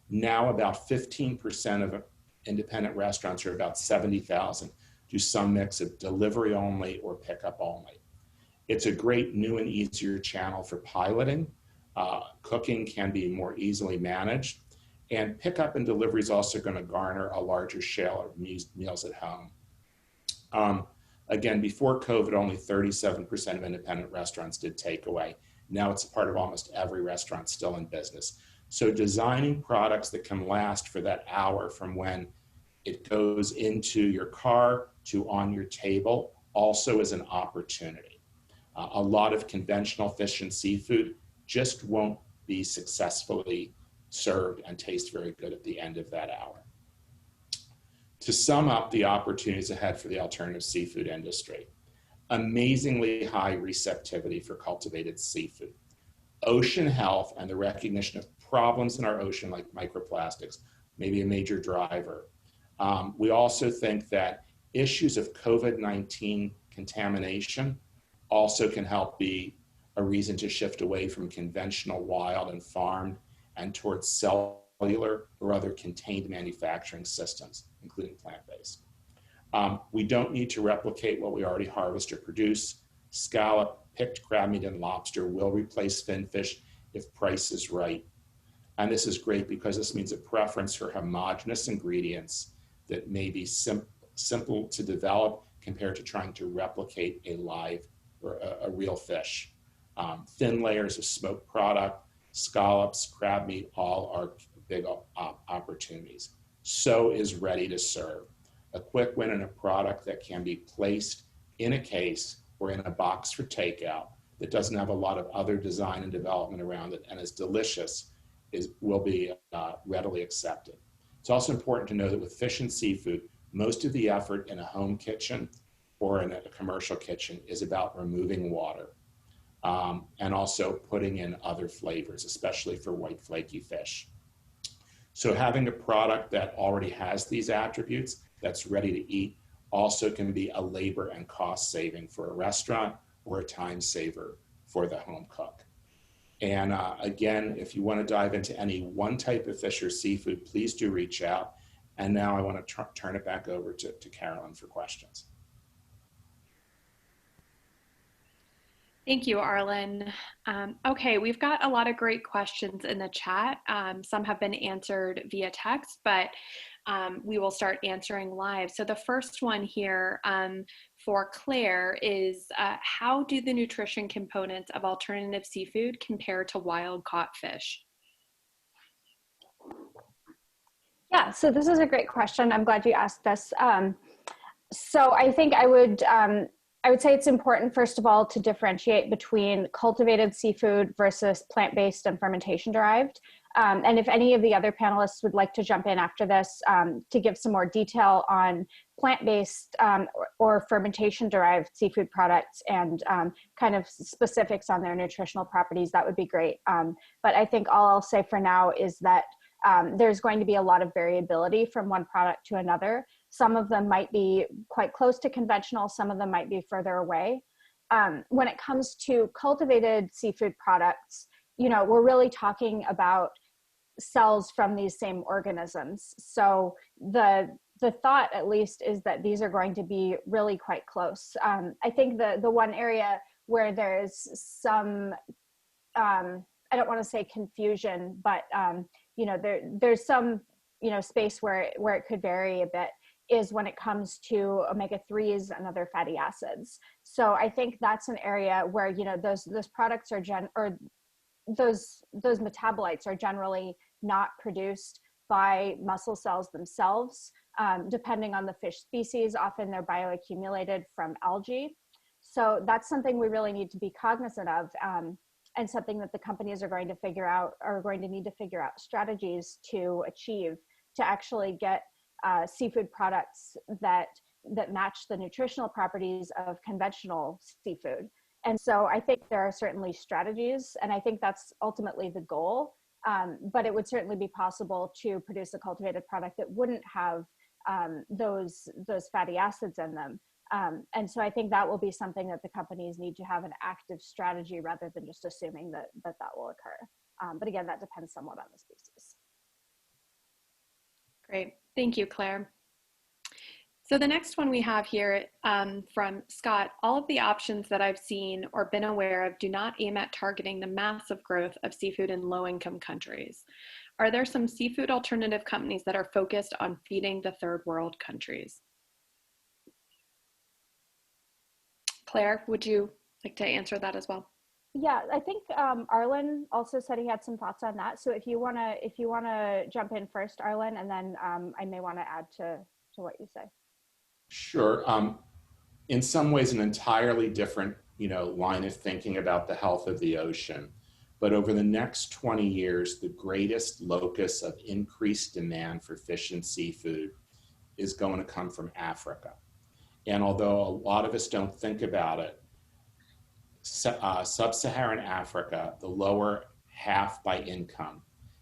Now about 15% of independent restaurants, or about 70,000, do some mix of delivery only or pickup only. It's a great new and easier channel for piloting. Cooking can be more easily managed, and pickup and delivery is also going to garner a larger share of meals at home. Again, before COVID, only 37% of independent restaurants did takeaway. Now it's a part of almost every restaurant still in business. So designing products that can last for that hour from when it goes into your car to on your table also is an opportunity. A lot of conventional fish and seafood just won't be successfully served and taste very good at the end of that hour. To sum up the opportunities ahead for the alternative seafood industry: amazingly high receptivity for cultivated seafood, ocean health and the recognition of problems in our ocean like microplastics may be a major driver. We also think that issues of COVID-19 contamination also can help be a reason to shift away from conventional wild and farmed and towards cellular or other contained manufacturing systems, including plant-based. We don't need to replicate what we already harvest or produce. Scallop, picked crab meat, and lobster will replace fin fish if price is right. And this is great because this means a preference for homogeneous ingredients that may be simple to develop compared to trying to replicate a live or a real fish. Thin layers of smoked product, scallops, crab meat, all are big opportunities. So is ready to serve. A quick win in a product that can be placed in a case or in a box for takeout that doesn't have a lot of other design and development around it and is delicious will be readily accepted. It's also important to know that with fish and seafood, most of the effort in a home kitchen or in a commercial kitchen is about removing water and also putting in other flavors, especially for white flaky fish. So having a product that already has these attributes that's ready to eat also can be a labor and cost saving for a restaurant or a time saver for the home cook. And again, if you want to dive into any one type of fish or seafood, please do reach out. And now I want to turn it back over to Carolyn for questions. Thank you, Arlen. Okay, we've got a lot of great questions in the chat. Some have been answered via text, but we will start answering live. So the first one here for Claire is, how do the nutrition components of alternative seafood compare to wild caught fish? Yeah, so this is a great question. I'm glad you asked this. So I think I would say it's important, first of all, to differentiate between cultivated seafood versus plant-based and fermentation-derived. And if any of the other panelists would like to jump in after this to give some more detail on plant-based or fermentation-derived seafood products and kind of specifics on their nutritional properties, that would be great. But I think all I'll say for now is that there's going to be a lot of variability from one product to another. Some of them might be quite close to conventional, some of them might be further away. When it comes to cultivated seafood products, you know, we're really talking about cells from these same organisms. So the thought, at least, is that these are going to be really quite close. I think the one area where there's some, I don't want to say confusion, but you know, there's some, you know, space where it could vary a bit, is when it comes to omega-3s and other fatty acids. So I think that's an area where, you know, those products are those metabolites are generally not produced by muscle cells themselves. Depending on the fish species, often they're bioaccumulated from algae. So that's something we really need to be cognizant of. and something that the companies are going to need to figure out strategies to achieve, to actually get seafood products that match the nutritional properties of conventional seafood. And so I think there are certainly strategies, and I think that's ultimately the goal. But it would certainly be possible to produce a cultivated product that wouldn't have those fatty acids in them. And so I think that will be something that the companies need to have an active strategy rather than just assuming that will occur. But again, that depends somewhat on the species. Great, thank you, Claire. So the next one we have here from Scott: all of the options that I've seen or been aware of do not aim at targeting the massive growth of seafood in low-income countries. Are there some seafood alternative companies that are focused on feeding the third world countries? Claire, would you like to answer that as well? Yeah, I think Arlen also said he had some thoughts on that. So if you wanna jump in first, Arlen, and then I may want to add to what you say. Sure. In some ways, an entirely different, line of thinking about the health of the ocean. But over the next 20 years, the greatest locus of increased demand for fish and seafood is going to come from Africa. And although a lot of us don't think about it, sub-Saharan Africa, the lower half by income,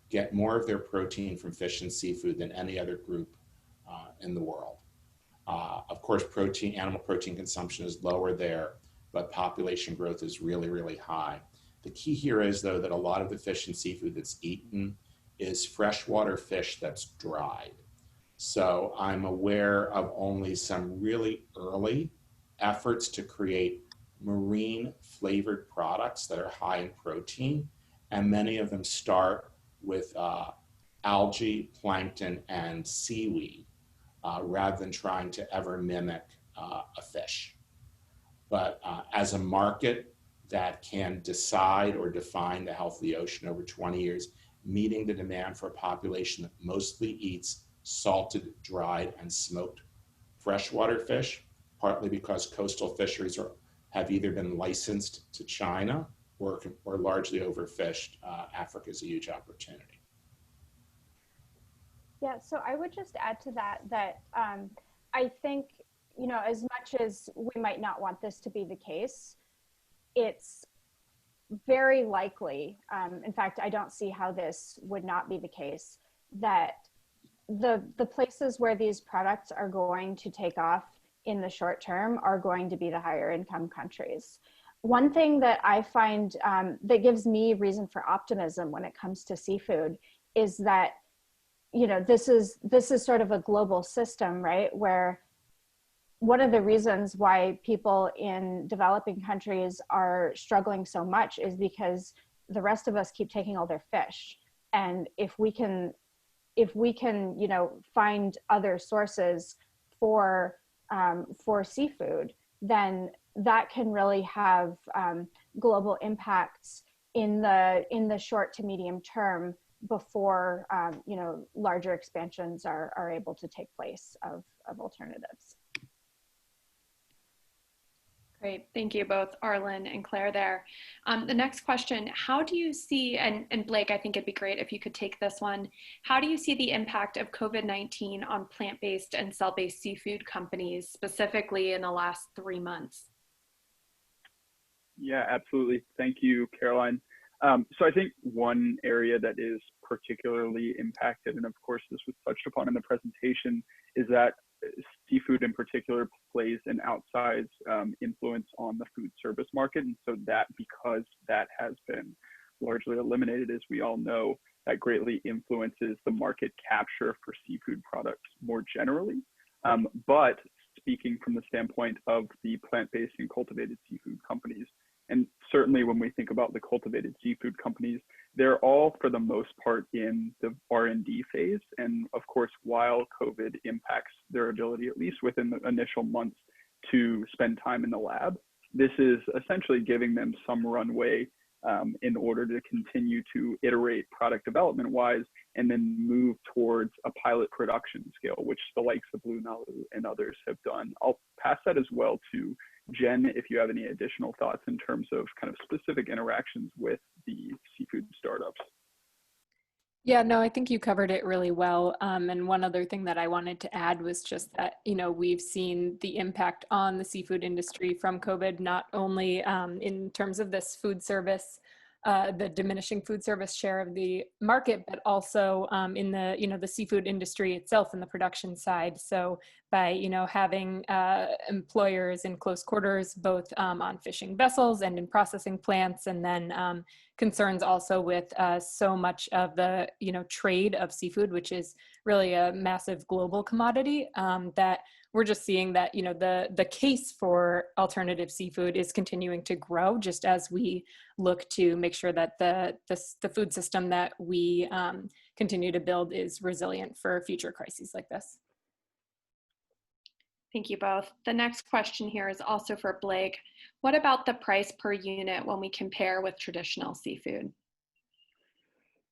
get more of their protein from fish and seafood than any other group in the world. Of course, animal protein consumption is lower there, but population growth is really, really high. The key here is, though, that a lot of the fish and seafood that's eaten is freshwater fish that's dried. So I'm aware of only some really early efforts to create marine flavored products that are high in protein, and many of them start with algae, plankton, and seaweed, rather than trying to ever mimic a fish. But as a market that can decide or define the health of the ocean over 20 years, meeting the demand for a population that mostly eats salted, dried, and smoked freshwater fish, partly because coastal fisheries have either been licensed to China or largely overfished, Africa is a huge opportunity. Yeah, so I would just add to that I think, as much as we might not want this to be the case, it's very likely, in fact, I don't see how this would not be the case, that the places where these products are going to take off in the short term are going to be the higher income countries. One thing that I find that gives me reason for optimism when it comes to seafood is that, this is sort of a global system, right? Where one of the reasons why people in developing countries are struggling so much is because the rest of us keep taking all their fish. And if we can, find other sources for seafood, then that can really have global impacts in the short to medium term before larger expansions are able to take place of alternatives. Great, thank you both, Arlen and Claire there. The next question, how do you see, and Blake, I think it'd be great if you could take this one, how do you see the impact of COVID-19 on plant-based and cell-based seafood companies, specifically in the last 3 months? Yeah, absolutely. Thank you, Caroline. So I think one area that is particularly impacted, and of course this was touched upon in the presentation, is that seafood in particular plays an outsized influence on the food service market. And so that, because that has been largely eliminated, as we all know, that greatly influences the market capture for seafood products more generally. But speaking from the standpoint of the plant-based and cultivated seafood companies, and certainly when we think about the cultivated seafood companies, they're all, for the most part, in the R&D phase. And of course, while COVID impacts their ability, at least within the initial months, to spend time in the lab, this is essentially giving them some runway in order to continue to iterate product development-wise and then move towards a pilot production scale, which the likes of Blue Nalu and others have done. I'll pass that as well to Jen, if you have any additional thoughts in terms of kind of specific interactions with the seafood startups. Yeah, no, I think you covered it really well. And one other thing that I wanted to add was just that, we've seen the impact on the seafood industry from COVID, not only in terms of this food service, the diminishing food service share of the market, but also in the seafood industry itself and the production side. So by, having employers in close quarters, both on fishing vessels and in processing plants, and then concerns also with so much of the trade of seafood, which is really a massive global commodity, that we're just seeing that the case for alternative seafood is continuing to grow, just as we look to make sure that the food system that we continue to build is resilient for future crises like this. Thank you both. The next question here is also for Blake. What about the price per unit when we compare with traditional seafood?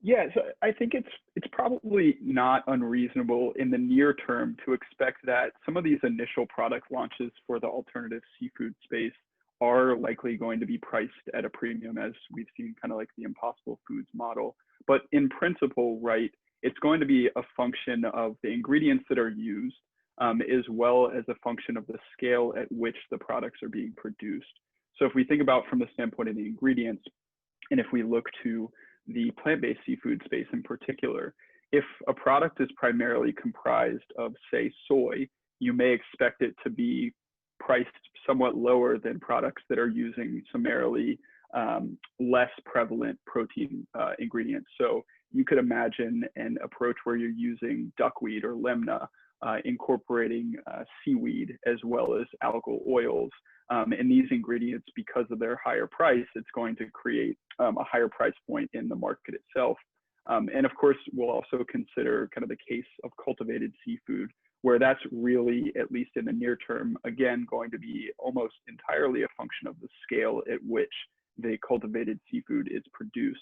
Yeah, so I think it's probably not unreasonable in the near term to expect that some of these initial product launches for the alternative seafood space are likely going to be priced at a premium, as we've seen kind of like the Impossible Foods model. But in principle, right, it's going to be a function of the ingredients that are used, as well as a function of the scale at which the products are being produced. So if we think about from the standpoint of the ingredients, and if we look to the plant-based seafood space in particular, if a product is primarily comprised of, say, soy, you may expect it to be priced somewhat lower than products that are using summarily less prevalent protein ingredients. So you could imagine an approach where you're using duckweed or lemna, incorporating seaweed as well as algal oils. And these ingredients, because of their higher price, it's going to create a higher price point in the market itself. And of course, we'll also consider kind of the case of cultivated seafood, where that's really, at least in the near term, again, going to be almost entirely a function of the scale at which the cultivated seafood is produced.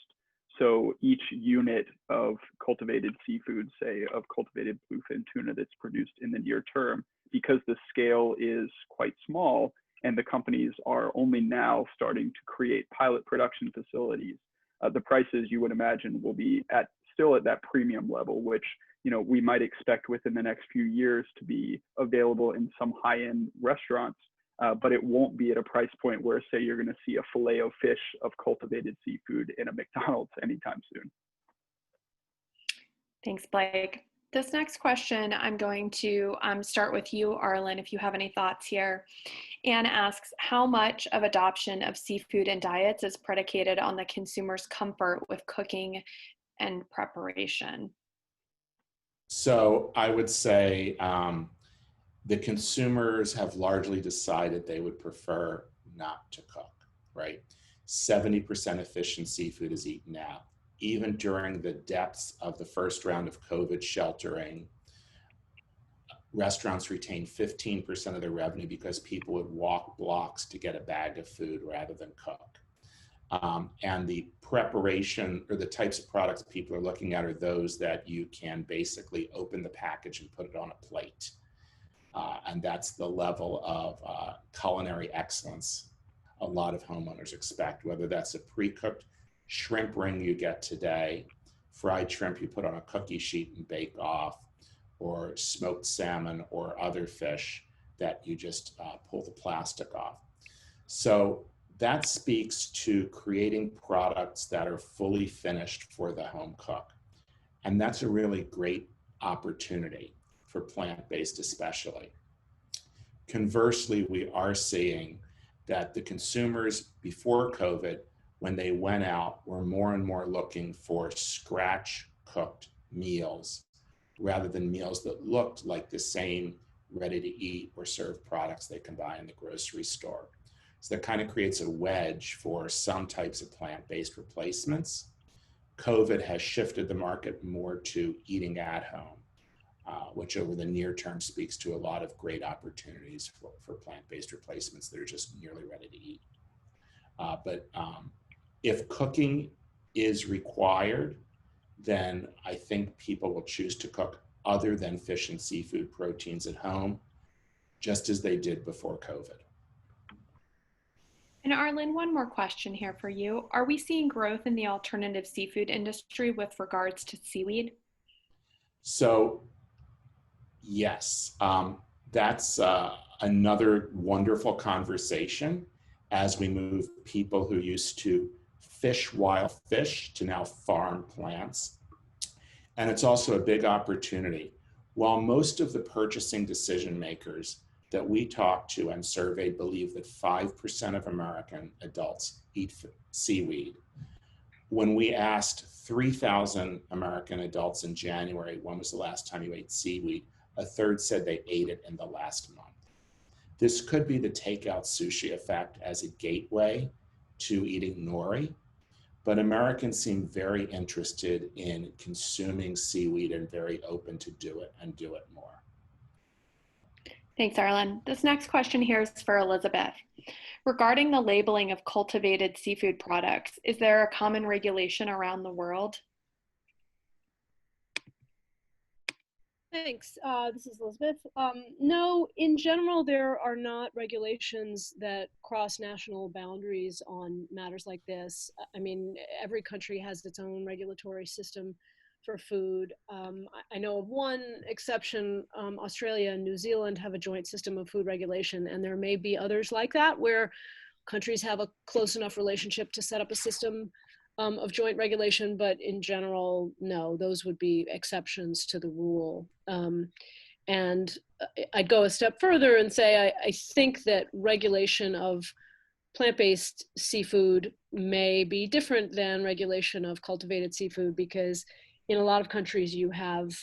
So each unit of cultivated seafood, say of cultivated bluefin tuna that's produced in the near term, because the scale is quite small and the companies are only now starting to create pilot production facilities, the prices you would imagine will be still at that premium level, which we might expect within the next few years to be available in some high-end restaurants, but it won't be at a price point where, say, you're going to see a filet of fish of cultivated seafood in a McDonald's anytime soon. Thanks, Blake. This next question, I'm going to start with you, Arlen, if you have any thoughts here. Anne asks, how much of adoption of seafood in diets is predicated on the consumer's comfort with cooking and preparation? So I would say the consumers have largely decided they would prefer not to cook, right? 70% of fish and seafood is eaten out. Even during the depths of the first round of COVID sheltering, restaurants retained 15% of their revenue because people would walk blocks to get a bag of food rather than cook. And the preparation or the types of products people are looking at are those that you can basically open the package and put it on a plate. And that's the level of culinary excellence a lot of homeowners expect, whether that's a pre-cooked shrimp ring you get today, fried shrimp you put on a cookie sheet and bake off, or smoked salmon or other fish that you just pull the plastic off. So that speaks to creating products that are fully finished for the home cook. And that's a really great opportunity for plant-based especially. Conversely, we are seeing that the consumers before COVID, when they went out, were more and more looking for scratch cooked meals rather than meals that looked like the same ready to eat or serve products they can buy in the grocery store. So that kind of creates a wedge for some types of plant-based replacements. COVID has shifted the market more to eating at home, which over the near term speaks to a lot of great opportunities for plant-based replacements that are just nearly ready to eat. But if cooking is required, then I think people will choose to cook other than fish and seafood proteins at home, just as they did before COVID. And Arlen, one more question here for you. Are we seeing growth in the alternative seafood industry with regards to seaweed? So yes, that's another wonderful conversation as we move people who used to fish wild fish to now farm plants. And it's also a big opportunity. While most of the purchasing decision makers that we talk to and surveyed believe that 5% of American adults eat seaweed, when we asked 3,000 American adults in January, when was the last time you ate seaweed? A third said they ate it in the last month. This could be the takeout sushi effect as a gateway to eating nori, but Americans seem very interested in consuming seaweed and very open to do it and do it more. Thanks, Arlen. This next question here is for Elizabeth. Regarding the labeling of cultivated seafood products, is there a common regulation around the world? Thanks. This is Elizabeth. No, in general, there are not regulations that cross national boundaries on matters like this. I mean, every country has its own regulatory system for food. I know of one exception. Australia and New Zealand have a joint system of food regulation, and there may be others like that where countries have a close enough relationship to set up a system of joint regulation, but in general, no, those would be exceptions to the rule. And I'd go a step further and say I think that regulation of plant-based seafood may be different than regulation of cultivated seafood, because in a lot of countries you have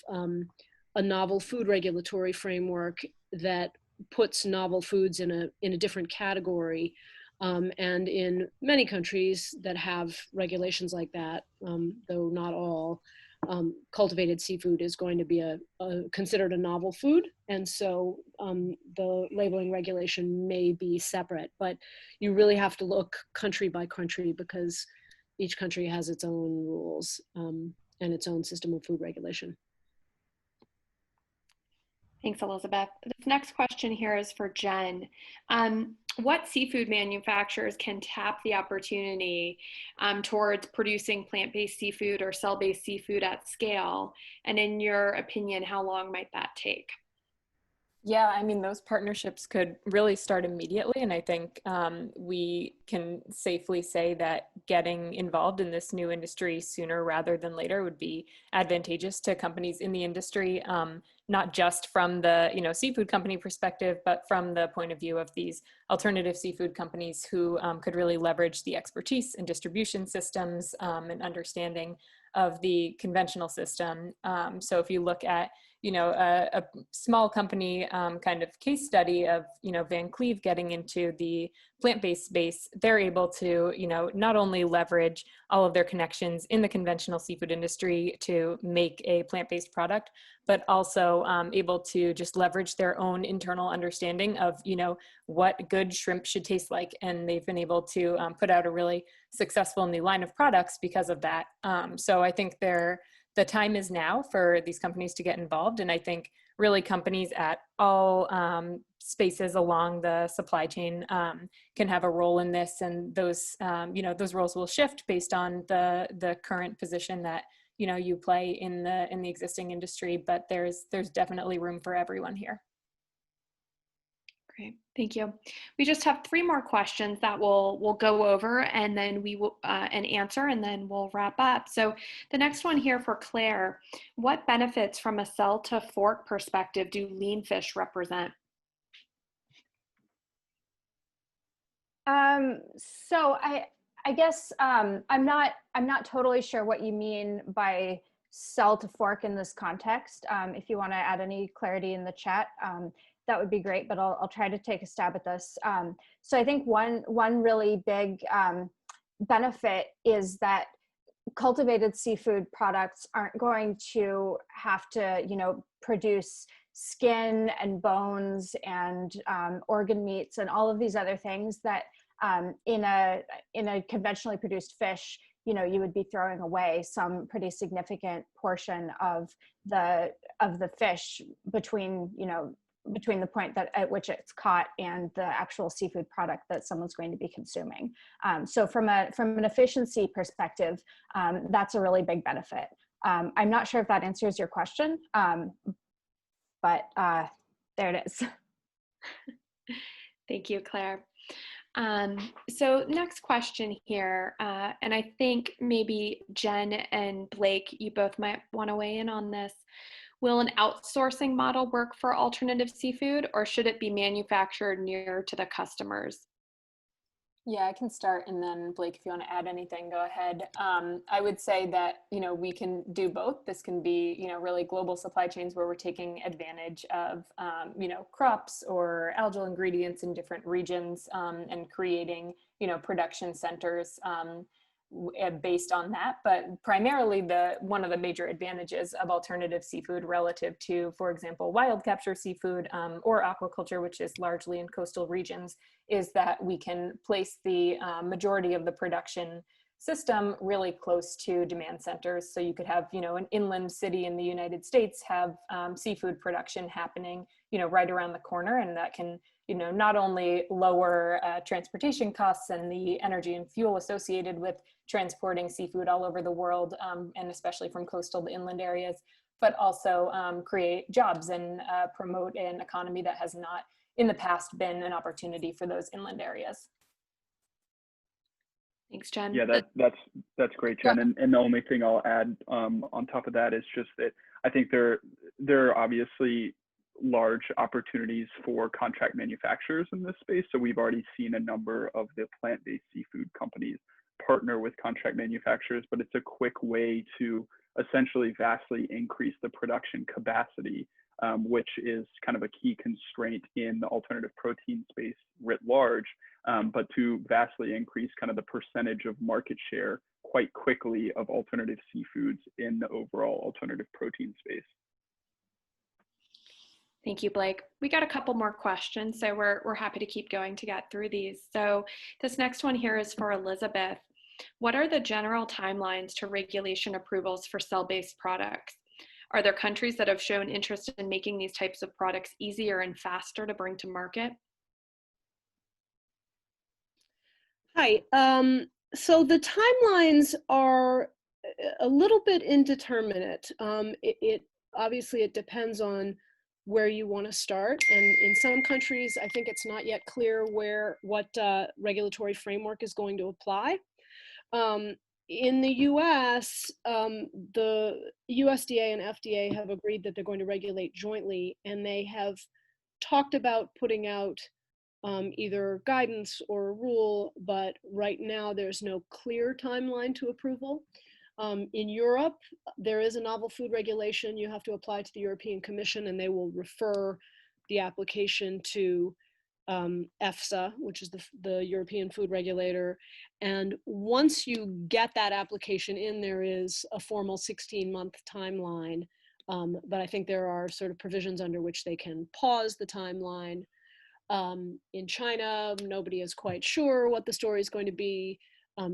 a novel food regulatory framework that puts novel foods in a different category. And in many countries that have regulations like that, though not all, cultivated seafood is going to be considered a novel food. And so the labeling regulation may be separate, but you really have to look country by country because each country has its own rules and its own system of food regulation. Thanks, Elizabeth. This next question here is for Jen. What seafood manufacturers can tap the opportunity towards producing plant-based seafood or cell-based seafood at scale? And in your opinion, how long might that take? Yeah, I mean, those partnerships could really start immediately. And I think we can safely say that getting involved in this new industry sooner rather than later would be advantageous to companies in the industry, not just from the seafood company perspective, but from the point of view of these alternative seafood companies who could really leverage the expertise and distribution systems and understanding of the conventional system. So if you look at a small company kind of case study of, Van Cleve getting into the plant-based space, they're able to, not only leverage all of their connections in the conventional seafood industry to make a plant-based product, but also able to just leverage their own internal understanding of, what good shrimp should taste like. And they've been able to put out a really successful new line of products because of that. So I think the time is now for these companies to get involved. And I think really companies at all spaces along the supply chain can have a role in this. And those, those roles will shift based on the current position that, you play in the existing industry, but there's definitely room for everyone here. Great, thank you. We just have 3 more questions that we'll go over, and then we will and answer, and then we'll wrap up. So the next one here for Claire: what benefits from a cell to fork perspective do lean fish represent? So I guess I'm not totally sure what you mean by cell to fork in this context. If you want to add any clarity in the chat, that would be great, but I'll try to take a stab at this. So I think one really big benefit is that cultivated seafood products aren't going to have to, produce skin and bones and organ meats and all of these other things that in a conventionally produced fish, you would be throwing away some pretty significant portion of the fish between, between the point that at which it's caught and the actual seafood product that someone's going to be consuming. So from an efficiency perspective, that's a really big benefit. I'm not sure if that answers your question, but there it is. Thank you, Claire. So next question here, and I think maybe Jen and Blake, you both might want to weigh in on this. Will an outsourcing model work for alternative seafood, or should it be manufactured near to the customers? Yeah, I can start, and then Blake, if you want to add anything, go ahead. I would say that, we can do both. This can be, really global supply chains where we're taking advantage of, crops or algal ingredients in different regions, and creating, production centers based on that. But primarily one of the major advantages of alternative seafood relative to, for example, wild capture seafood or aquaculture, which is largely in coastal regions, is that we can place the majority of the production system really close to demand centers. So you could have, an inland city in the United States have seafood production happening, right around the corner, and that can, not only lower transportation costs and the energy and fuel associated with transporting seafood all over the world, and especially from coastal to inland areas, but also create jobs and promote an economy that has not in the past been an opportunity for those inland areas. Thanks, Jen. Yeah, that's great, Jen. And the only thing I'll add on top of that is just that I think there are obviously large opportunities for contract manufacturers in this space. So we've already seen a number of the plant-based seafood companies partner with contract manufacturers, but it's a quick way to essentially vastly increase the production capacity, which is kind of a key constraint in the alternative protein space writ large, but to vastly increase kind of the percentage of market share quite quickly of alternative seafoods in the overall alternative protein space. Thank you, Blake. We got a couple more questions, so we're happy to keep going to get through these. So this next one here is for Elizabeth. What are the general timelines to regulation approvals for cell-based products? Are there countries that have shown interest in making these types of products easier and faster to bring to market? Hi. So the timelines are a little bit indeterminate. Obviously it depends on where you want to start, and in some countries I think it's not yet clear what regulatory framework is going to apply. In the US, the USDA and FDA have agreed that they're going to regulate jointly, and they have talked about putting out either guidance or a rule, but right now there's no clear timeline to approval. In Europe, there is a novel food regulation. You have to apply to the European Commission, and they will refer the application to EFSA, which is the European food regulator. And once you get that application in, there is a formal 16-month timeline. But I think there are sort of provisions under which they can pause the timeline. In China, nobody is quite sure what the story is going to be.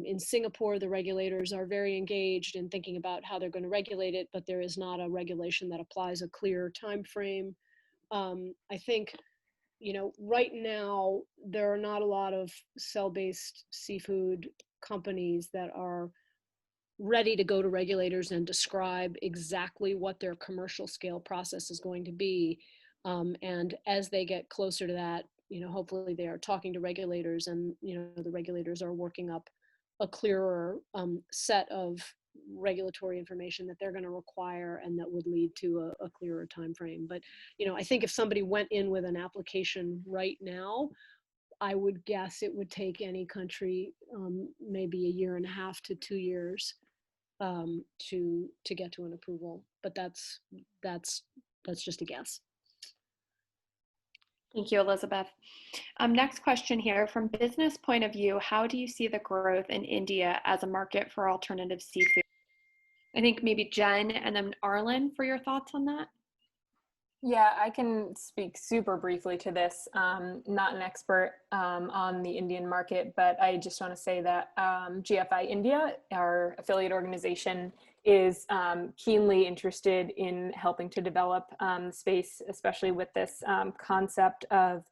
In Singapore, the regulators are very engaged in thinking about how they're going to regulate it, but there is not a regulation that applies a clear time frame. I think, right now, there are not a lot of cell-based seafood companies that are ready to go to regulators and describe exactly what their commercial scale process is going to be. And as they get closer to that, hopefully they are talking to regulators, and, the regulators are working up a clearer set of regulatory information that they're going to require, and that would lead to a clearer time frame. But I think if somebody went in with an application right now, I would guess it would take any country maybe 1.5 to 2 years to get to an approval. But that's just a guess. Thank you, Elizabeth. Next question here, from business point of view, how do you see the growth in India as a market for alternative seafood? I think maybe Jen and then Arlen for your thoughts on that. Yeah, I can speak super briefly to this. Not an expert on the Indian market, but I just want to say that GFI India, our affiliate organization, is keenly interested in helping to develop the space, especially with this concept of,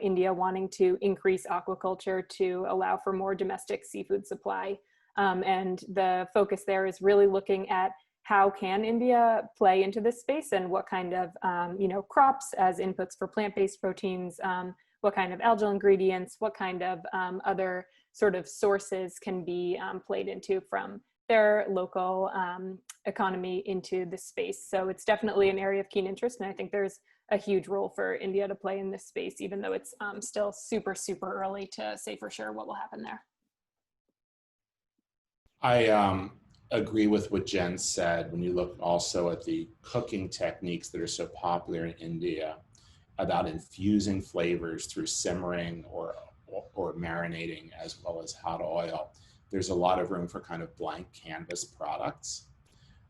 India wanting to increase aquaculture to allow for more domestic seafood supply. And the focus there is really looking at how can India play into this space, and what kind of crops as inputs for plant-based proteins, what kind of algal ingredients, what kind of other sort of sources can be played into from their local economy into this space. So it's definitely an area of keen interest, and I think there's a huge role for India to play in this space, even though it's still super, super early to say for sure what will happen there. I agree with what Jen said. When you look also at the cooking techniques that are so popular in India about infusing flavors through simmering or marinating, as well as hot oil, there's a lot of room for kind of blank canvas products.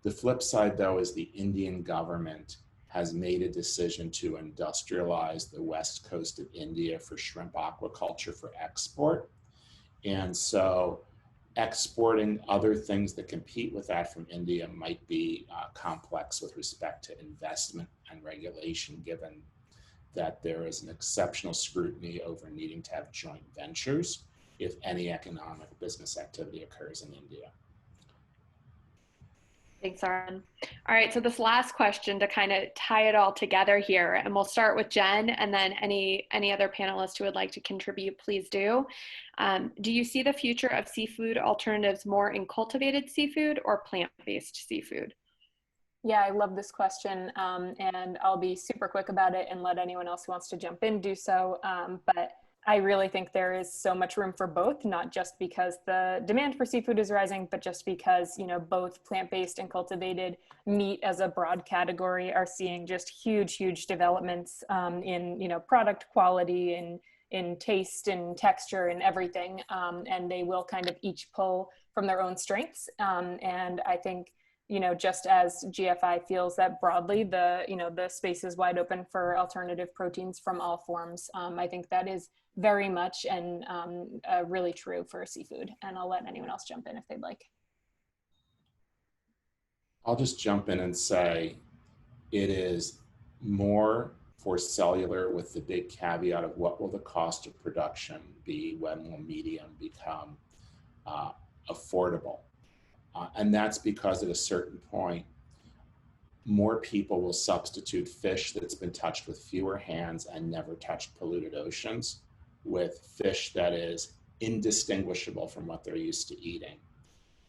The flip side, though, is the Indian government has made a decision to industrialize the west coast of India for shrimp aquaculture for export. And so exporting other things that compete with that from India might be complex with respect to investment and regulation, given that there is an exceptional scrutiny over needing to have joint ventures if any economic business activity occurs in India. Thanks, Aaron. All right, so this last question to kind of tie it all together here, and we'll start with Jen, and then any other panelists who would like to contribute, please do. Do you see the future of seafood alternatives more in cultivated seafood or plant-based seafood? Yeah, I love this question, and I'll be super quick about it and let anyone else who wants to jump in do so. But I really think there is so much room for both, not just because the demand for seafood is rising, but just because, both plant-based and cultivated meat as a broad category are seeing just huge, huge developments in, product quality and in taste and texture and everything. And they will kind of each pull from their own strengths. And I think, just as GFI feels that broadly, the space is wide open for alternative proteins from all forms. I think that is very much and really true for seafood. And I'll let anyone else jump in if they'd like. I'll just jump in and say it is more for cellular, with the big caveat of what will the cost of production be, when will medium become affordable. And that's because at a certain point, more people will substitute fish that's been touched with fewer hands and never touched polluted oceans with fish that is indistinguishable from what they're used to eating.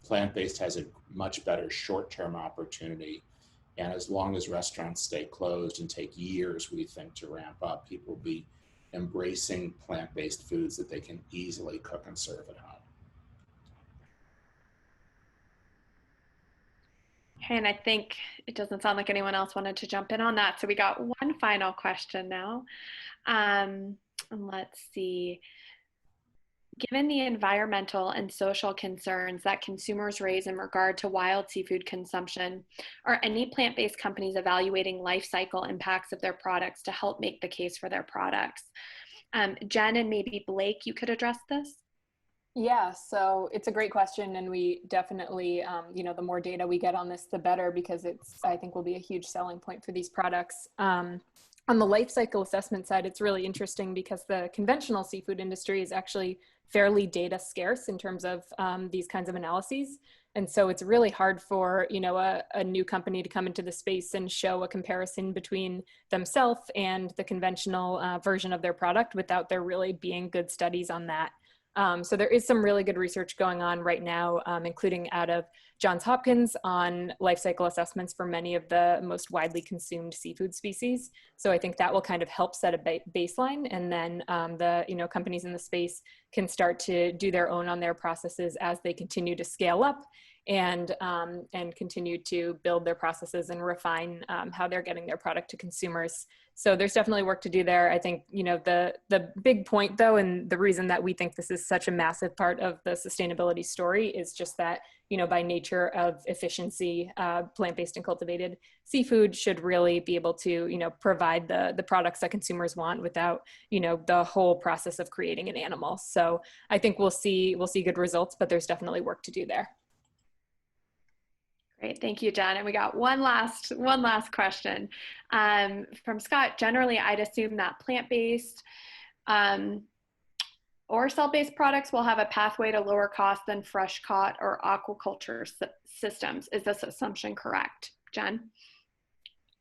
Plant-based has a much better short-term opportunity. And as long as restaurants stay closed and take years, we think, to ramp up, people will be embracing plant-based foods that they can easily cook and serve at home. Okay, and I think it doesn't sound like anyone else wanted to jump in on that. So we got one final question now. And let's see. Given the environmental and social concerns that consumers raise in regard to wild seafood consumption, are any plant-based companies evaluating life cycle impacts of their products to help make the case for their products? Jen and maybe Blake, you could address this. Yeah, so it's a great question, and we definitely, the more data we get on this, the better, because I think, will be a huge selling point for these products. On the life cycle assessment side, it's really interesting because the conventional seafood industry is actually fairly data scarce in terms of these kinds of analyses. And so it's really hard for, a new company to come into the space and show a comparison between themselves and the conventional version of their product without there really being good studies on that. So there is some really good research going on right now, including out of Johns Hopkins, on life cycle assessments for many of the most widely consumed seafood species. So I think that will kind of help set a baseline, and then the companies in the space can start to do their own on their processes as they continue to scale up and continue to build their processes and refine how they're getting their product to consumers. So there's definitely work to do there. I think, the big point, though, and the reason that we think this is such a massive part of the sustainability story is just that, by nature of efficiency, plant-based and cultivated seafood should really be able to, provide the products that consumers want without, the whole process of creating an animal. So I think we'll see good results, but there's definitely work to do there. Great, thank you, Jen. And we got one last question from Scott. Generally, I'd assume that plant-based or cell-based products will have a pathway to lower cost than fresh caught or aquaculture systems. Is this assumption correct, Jen?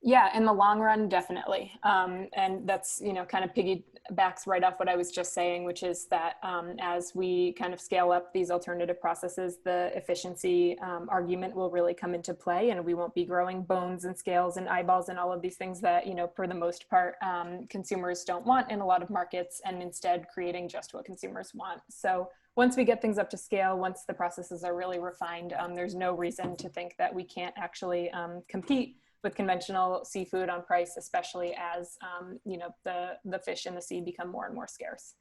Yeah, in the long run, definitely. And that's, kind of piggybacks right off what I was just saying, which is that as we kind of scale up these alternative processes, the efficiency argument will really come into play, and we won't be growing bones and scales and eyeballs and all of these things that, for the most part, consumers don't want in a lot of markets, and instead creating just what consumers want. So once we get things up to scale, once the processes are really refined, there's no reason to think that we can't actually compete with conventional seafood on price, especially as the fish in the sea become more and more scarce.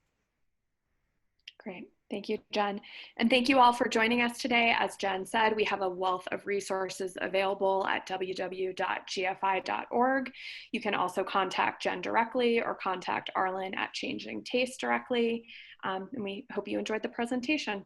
Great, thank you, Jen. And thank you all for joining us today. As Jen said, we have a wealth of resources available at www.gfi.org. You can also contact Jen directly or contact Arlen at Changing Taste directly. And we hope you enjoyed the presentation.